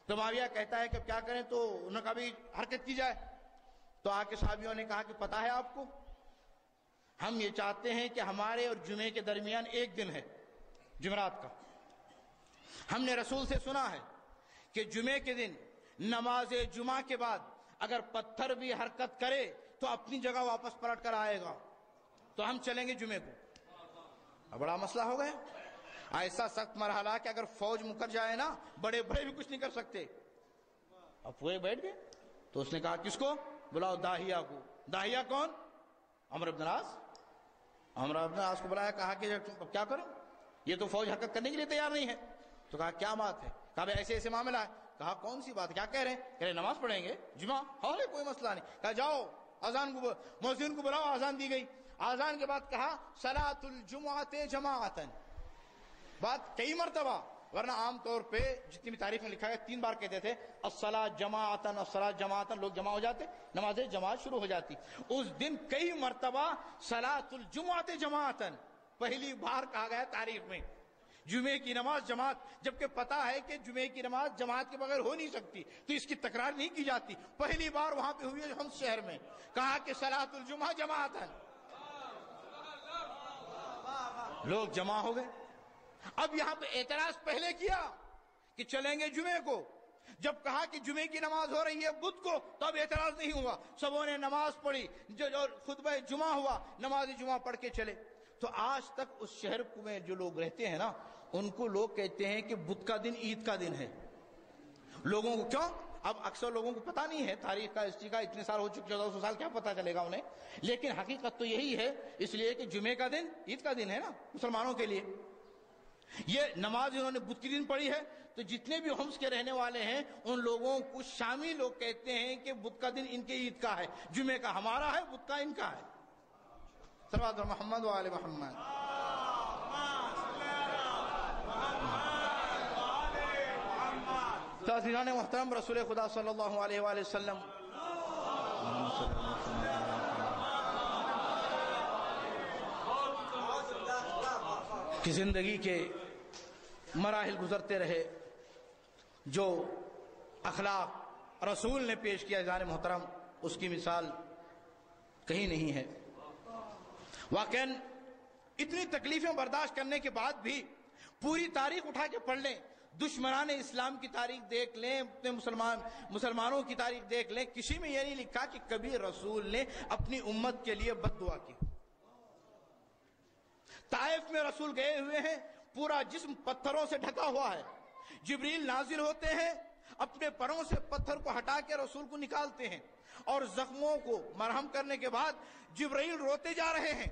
Speaker 2: تو معاویہ کہتا ہے کہ اب کیا کریں, تو انہوں نے کہا بھی حرکت کی جائے. تو آ کے صحابیوں نے کہا کہ پتا ہے آپ کو, ہم یہ چاہتے ہیں کہ ہمارے اور جمعے کے درمیان ایک دن ہے, جمعرات کا. ہم نے رسول سے سنا ہے کہ جمعے کے دن نماز جمعہ کے بعد اگر پتھر بھی حرکت کرے تو اپنی جگہ واپس پلٹ کر آئے گا, تو ہم چلیں گے جمعے کو. بڑا مسئلہ ہو گیا. ایسا سخت مرحلہ کہ اگر فوج مکر جائے نا, بڑے بڑے بھی کچھ نہیں کر سکتے. اب پورے بیٹھ گئے. تو اس نے کہا کس کو بلاؤ؟ داہیہ کو. داہیہ کون؟ عمرو بن العاص. عمرو بن العاص کو بلایا, کہا کہ کیا کروں, یہ تو فوج حرکت کرنے کے لیے تیار نہیں ہے. تو کہا کیا بات ہے؟ کہا ایسے ایسے معاملہ ہے. کہا کون سی بات, کیا کہہ رہے ہیں؟ کہہ رہے نماز پڑھیں گے جمعہ, ہاں کوئی مسئلہ نہیں. کہا جاؤ اذان کو, مؤذن کو بلاؤ. اذان دی گئی. اذان کے بعد کہا صلاۃ الجمعۃ جماعتن. بات کئی مرتبہ, ورنہ عام طور پہ جتنی بھی تاریخ میں لکھا ہے 3 بار کہتے تھے الصلاۃ جماعتن, الصلاۃ جماعتن, لوگ جمع ہو جاتے, نماز جماعت شروع ہو جاتی. اس دن کئی مرتبہ صلاۃ الجمعۃ جماعتن پہلی بار کہا گیا تاریخ میں. جمعے کی نماز جماعت, جبکہ پتا ہے کہ جمعے کی نماز جماعت کے بغیر ہو نہیں سکتی, تو اس کی تکرار نہیں کی جاتی. پہلی بار وہاں پہ ہوئی ہے حمص شہر میں, کہا کہ صلاۃ الجمعہ جماعتن. لوگ جمع ہو گئے. اب یہاں پہ اعتراض پہلے کیا کہ چلیں گے جمعے کو, جب کہا کہ جمعے کی نماز ہو رہی ہے بدھ کو, تو اب اعتراض نہیں ہوا. سبوں نے نماز پڑھی, جو خطبہ جمعہ ہوا, نماز جمعہ پڑھ کے چلے. تو آج تک اس شہر میں جو لوگ رہتے ہیں نا, ان کو لوگ کہتے ہیں کہ بدھ کا دن عید کا دن ہے. لوگوں کو کیوں؟ اب اکثر لوگوں کو پتہ نہیں ہے تاریخ کا، ہسٹری کا، اتنے سال ہو چکے 1400 سال، کیا پتہ چلے گا انہیں. لیکن حقیقت تو یہی ہے، اس لیے کہ جمعے کا دن عید کا دن ہے نا مسلمانوں کے لیے. یہ نماز انہوں نے بدھ کے دن پڑھی ہے. تو جتنے بھی ہومس کے رہنے والے ہیں ان لوگوں کو شامی لوگ کہتے ہیں کہ بدھ کا دن ان کے عید کا ہے، جمعے کا ہمارا ہے، بدھ کا ان کا ہے. صلوات محمد و آل محمد. تو عزیزان محترم، رسول خدا صلی اللہ علیہ وآلہ وسلم کی زندگی کے مراحل گزرتے رہے، جو اخلاق رسول نے پیش کیا عزیزان محترم، اس کی مثال کہیں نہیں ہے. واقعاً اتنی تکلیفیں برداشت کرنے کے بعد بھی پوری تاریخ اٹھا کے پڑھ لیں، دشمنان اسلام کی تاریخ دیکھ لیں، اپنے مسلمانوں کی تاریخ دیکھ لیں، کسی میں یہ نہیں لکھا کہ کبھی رسول نے اپنی امت کے لیے بد دعا کی. طائف میں رسول گئے ہوئے ہیں، پورا جسم پتھروں سے ڈھکا ہوا ہے، جبریل نازل ہوتے ہیں، اپنے پروں سے پتھر کو ہٹا کے رسول کو نکالتے ہیں، اور زخموں کو مرہم کرنے کے بعد جبریل روتے جا رہے ہیں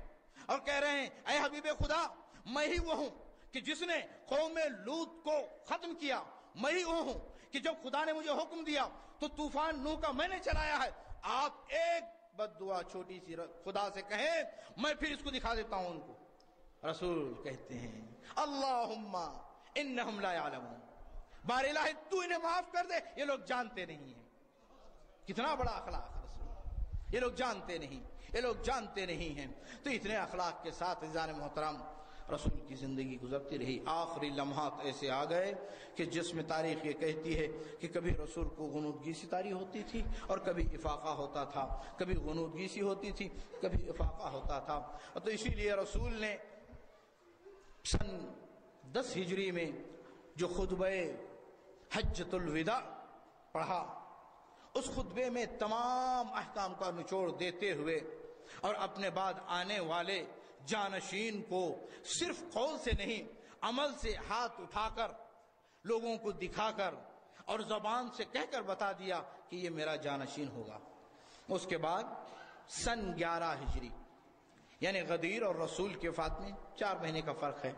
Speaker 2: اور کہہ رہے ہیں اے حبیب خدا، میں ہی وہ ہوں کہ جس نے قوم لوط کو ختم کیا، میں ہی وہ ہوں کہ جب خدا نے مجھے حکم دیا تو طوفان نوح کا میں نے چلایا ہے. آپ ایک بد دعا چھوٹی سی خدا سے کہیں، میں پھر اس کو دکھا دیتا ہوں ان کو. رسول کہتے ہیں اللہم انہم لا یعلمون، بار الہ تو انہیں معاف کر دے، یہ لوگ جانتے نہیں ہیں. کتنا بڑا اخلاق ہے رسول، یہ لوگ جانتے نہیں، یہ لوگ جانتے نہیں ہیں. تو اتنے اخلاق کے ساتھ عزیزان محترم رسول کی زندگی گزرتی رہی. آخری لمحات ایسے آ گئے کہ جس میں تاریخ یہ کہتی ہے کہ کبھی رسول کو غنودگی سی طاری ہوتی تھی اور کبھی افاقہ ہوتا تھا، کبھی غنودگی سی ہوتی تھی، کبھی افاقہ ہوتا تھا. تو اسی لیے رسول نے سن 10 ہجری میں جو خطبہ حجۃ الوداع پڑھا، اس خطبے میں تمام احکام کا نچوڑ دیتے ہوئے اور اپنے بعد آنے والے جانشین کو صرف قول سے نہیں، عمل سے ہاتھ اٹھا کر، لوگوں کو دکھا کر اور زبان سے کہہ کر بتا دیا کہ یہ میرا جانشین ہوگا. اس کے بعد سن 11 ہجری یعنی غدیر اور رسول کے وفات میں 4 مہینے کا فرق ہے،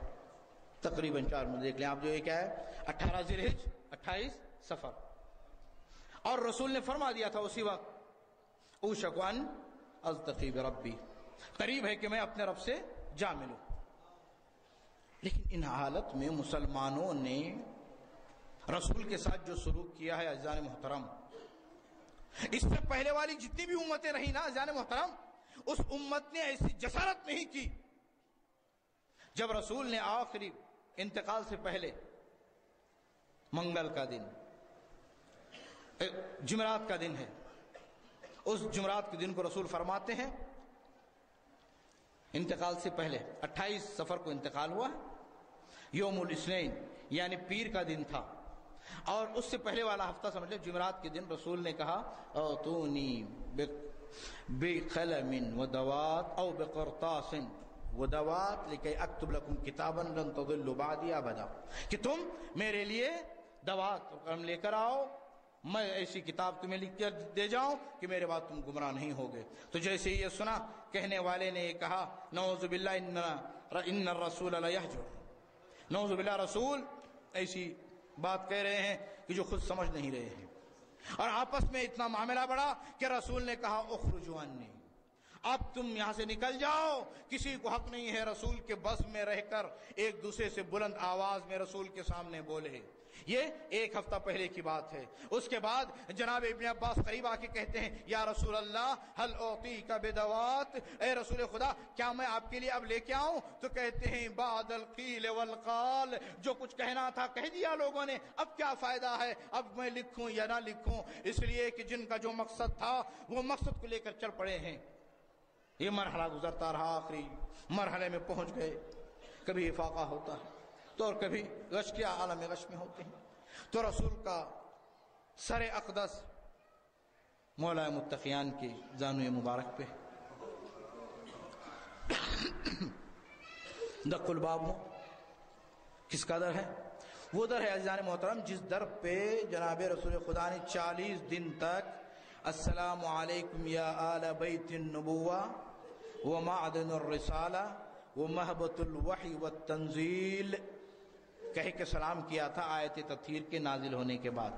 Speaker 2: تقریباً 4 مہینے. دیکھ لیں آپ، جو یہ کیا ہے 18 ذی الحجہ 28 صفر. اور رسول نے فرما دیا تھا اسی وقت اوشک ان التقی بربی، قریب ہے کہ میں اپنے رب سے جا ملوں. لیکن ان حالت میں مسلمانوں نے رسول کے ساتھ جو سلوک کیا ہے عزیزان محترم، اس سے پہلے والی جتنی بھی امتیں رہی نا عزیزان محترم، اس امت نے ایسی جسارت نہیں کی. جب رسول نے آخری انتقال سے پہلے منگل کا دن، جمعرات کا دن ہے، اس جمعرات کے دن کو رسول فرماتے ہیں انتقال سے پہلے 28 صفر کو انتقال ہوا، یوم الاثنین یعنی پیر کا دن تھا، اور اس سے پہلے والا ہفتہ سمجھ لیں جمعرات کے دن رسول نے کہا اوتونی بقلم ودوات او بقرطاس ودوات لکی اکتب لکم کتابا لن تضلوا بعدی ابدا، کہ تم میرے لیے دوات اور قلم لے کر آؤ، میں ایسی کتاب تمہیں لکھ کر دے جاؤں کہ میرے بعد تم گمراہ نہیں ہوگے. تو جیسے یہ سنا، کہنے والے نے یہ کہا نعوذ باللہ ان الرسول لیہجر، نعوذ باللہ رسول ایسی بات کہہ رہے ہیں کہ جو خود سمجھ نہیں رہے ہیں. اور آپس میں اتنا معاملہ بڑھا کہ رسول نے کہا اخرجوا عنی، اب تم یہاں سے نکل جاؤ، کسی کو حق نہیں ہے رسول کے بس میں رہ کر ایک دوسرے سے بلند آواز میں رسول کے سامنے بولے. یہ 1 ہفتہ پہلے کی بات ہے. اس کے بعد جناب ابن عباس قریب آ کے کہتے ہیں یا رسول اللہ هل اعطیک بدوات، اے رسول خدا کیا میں آپ کے لیے اب لے کے آؤں؟ تو کہتے ہیں بعد القیل والقال، جو کچھ کہنا تھا کہہ دیا لوگوں نے، اب کیا فائدہ ہے، اب میں لکھوں یا نہ لکھوں، اس لیے کہ جن کا جو مقصد تھا وہ مقصد کو لے کر چل پڑے ہیں. یہ مرحلہ گزرتا رہا، آخری مرحلے میں پہنچ گئے. کبھی افاقہ ہوتا ہے تو اور کبھی غش کے عالم غش میں ہوتے ہیں. تو رسول کا سر اقدس مولا متقیان کے زانوئے مبارک پہ دق الباب ہو کس کا در ہے؟ وہ در ہے عزیزان محترم جس در پہ جناب رسول خدا نے 40 دن تک السلام علیکم یا آل بیت النبوہ ومعدن الرسالہ ومہبت الوحی والتنزیل کہہ کے سلام کیا تھا آیت تطہیر کے نازل ہونے کے بعد.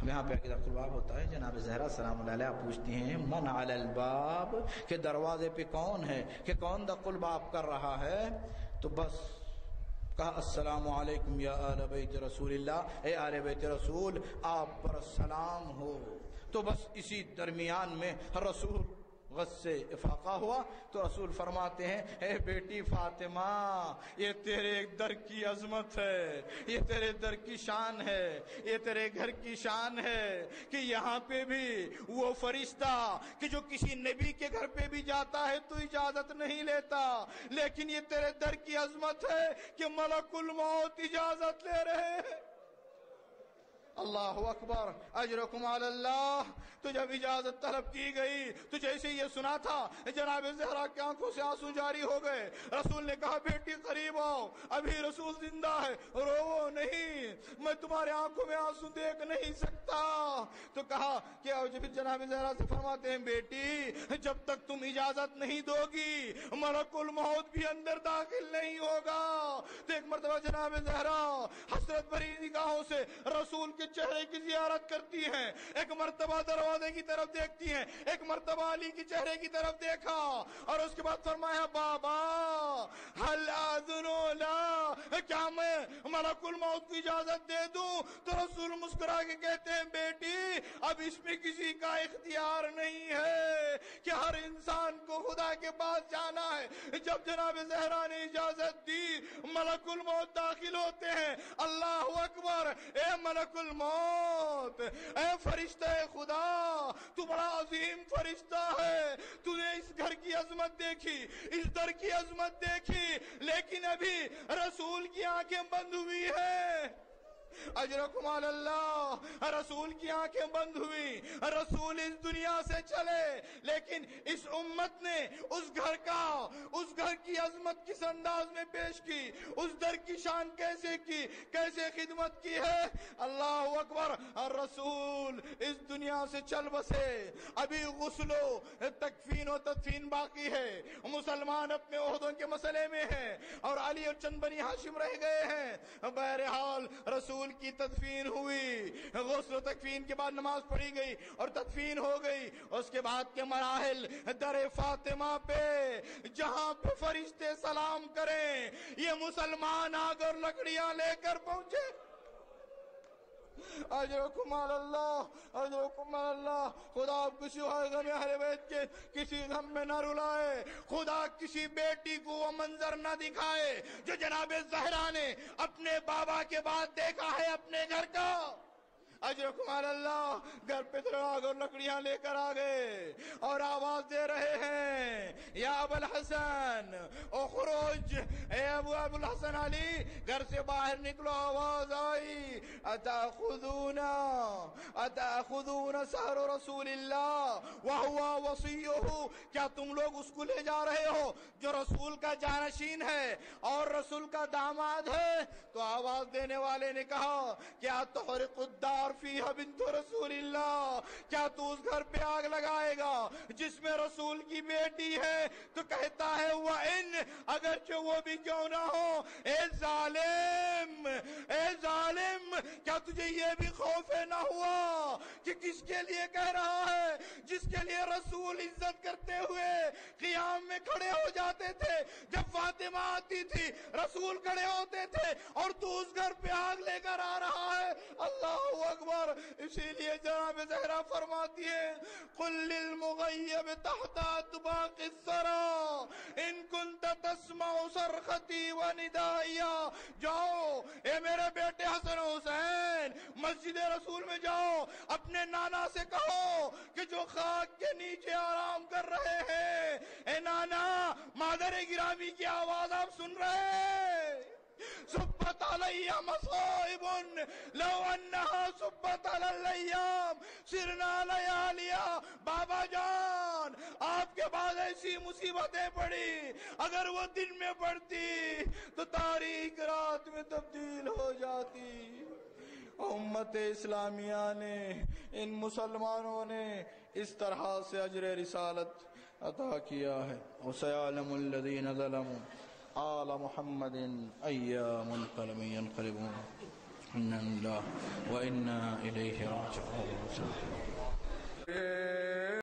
Speaker 2: اب یہاں پہ عقیدۃ الباب ہوتا ہے. جناب زہرا سلام اللہ علیہ پوچھتی ہیں من علی الباب، کہ دروازے پہ کون ہے، کہ کون دق الباب کر رہا ہے؟ تو بس کہا السلام علیکم یا آل بیت رسول اللہ، اے آل بیت رسول آپ پر سلام ہو. تو بس اسی درمیان میں رسول غص سے افاقہ ہوا تو رسول فرماتے ہیں اے بیٹی فاطمہ، یہ تیرے در کی عظمت ہے، یہ تیرے در کی شان ہے، یہ تیرے گھر کی شان ہے کہ یہاں پہ بھی وہ فرشتہ کہ جو کسی نبی کے گھر پہ بھی جاتا ہے تو اجازت نہیں لیتا، لیکن یہ تیرے در کی عظمت ہے کہ ملک الموت اجازت لے رہے ہیں. اللہ اکبر، اجرکم علی اللہ. تو جب اجازت طلب کی گئی تو جیسے یہ سنا تھا جناب زہرا کی آنکھوں سے آنسو جاری ہو گئے. رسول نے کہا بیٹی قریب آؤ، ابھی رسول زندہ ہے، رو نہیں، میں تمہارے آنکھوں میں آنسو دیکھ نہیں سکتا. تو کہا کہ جناب زہرا سے فرماتے ہیں بیٹی جب تک تم اجازت نہیں دو گی ملک الموت بھی اندر داخل نہیں ہوگا. تو ایک مرتبہ جناب زہرا حسرت بھری نگاہوں سے رسول کے چہرے کی زیارت کرتی ہیں، ایک مرتبہ دروازے کی طرف دیکھتی ہیں، ایک مرتبہ علی کی چہرے کی طرف دیکھا اور اس کے بعد فرمایا بابا حل آذنو لا، کیا میں ملک الموت کو اجازت دے دوں؟ تو رسول مسکرا کے کہتے ہیں بیٹی اب اس میں کسی کا اختیار نہیں ہے کہ ہر انسان کو خدا کے پاس جانا ہے. جب جناب زہرا نے اجازت دی ملک الموت داخل ہوتے ہیں. اللہ اکبر، اے ملک الموت، اے فرشتہ خدا، تو بڑا عظیم فرشتہ ہے، تو نے اس گھر کی عظمت دیکھی، اس در کی عظمت دیکھی، لیکن ابھی رسول کی آنکھیں بند ہوئی ہیں. اجرکم علی اللہ، رسول کی آنکھیں بند ہوئی، رسول اس دنیا سے چلے، لیکن اس امت نے اس گھر کی عظمت کس انداز میں پیش کی، اس در کی شان کیسے خدمت کی ہے. اللہ اکبر. رسول اس دنیا سے چل بسے، ابھی غسل و تکفین و تدفین باقی ہے، مسلمان اپنے عہدوں کے مسئلے میں ہیں اور علی اور چند بنی ہاشم رہ گئے ہیں. بہرحال رسول کی تدفین ہوئی، غسل و تکفین کے بعد نماز پڑھی گئی اور تدفین ہو گئی. اس کے بعد کے مراحل در فاطمہ پہ جہاں پہ فرشتے سلام کریں یہ مسلمان آ کر لکڑیاں لے کر پہنچے. اجرکم علی اللہ، اجرکم علی اللہ. خدا آپ کسی غم اہل بیت کے کسی غم میں نہ رلائے، خدا کسی بیٹی کو وہ منظر نہ دکھائے جو جناب زہرا نے اپنے بابا کے بعد دیکھا ہے اپنے گھر کا. اجرکم علی اللہ. گھر پہ تراغ اور لکڑیاں لے کر آ گئے اور آواز دے رہے ہیں یا ابو الحسن اخرج، اے ابو الحسن علی گھر سے باہر نکلو. آواز آئی اتاخذون سحر رسول اللہ وهو وصیہ، کیا تم لوگ اس کو لے جا رہے ہو جو رسول کا جانشین ہے اور رسول کا داماد ہے؟ تو آواز دینے والے نے کہا کیا تحرق الدار فیہا بنت رسول اللہ، کیا تو اس گھر پہ آگ لگائے گا جس میں رسول کی بیٹی ہے؟ تو کہتا ہے وَإِن، اگرچہ وہ بھی کیوں نہ ہو. اے ظالم، اے ظالم، کیا تجھے یہ بھی خوف نہ ہوا کہ کس کے لیے کہہ رہا ہے؟ جس کے لیے رسول عزت کرتے ہوئے قیام میں کھڑے ہو جاتے تھے. جب فاطمہ آتی تھی رسول کھڑے ہوتے تھے اور تو اس گھر پہ آگ لے کر آ رہا ہے. اللہ اکبر. اسی لیے جناب زہرا فرماتی ہے قل للمغیب تحت اطباق الثری ان کنت تسمع صرختی و ندائیا. جاؤ اے میرے بیٹے حسن حسین، مسجد رسول میں جاؤ، اپنے نانا سے کہو کہ جو خاک کے نیچے آرام کر رہے ہیں، اے نانا مادر گرامی کی آواز آپ سن رہے ہیں؟ صبت علی مصائب لو انہا صبت علی الیام سرنا لیالیا. بابا جان آپ کے بعد ایسی مصیبتیں پڑی، اگر وہ دن میں پڑتی تو تاریخ رات میں تبدیل ہو جاتی. امت اسلامیہ نے، ان مسلمانوں نے اس طرح سے اجر رسالت عطا کیا ہے. وَسَيَعْلَمُ الَّذِينَ ظَلَمُوا آلَ مُحَمَّدٍ أَيَّا مُنْقَلَبٍ يَنْقَلِبُونَ إِنَّا لِلَّهِ وَإِنَّا إِلَيْهِ رَاجِعُونَ.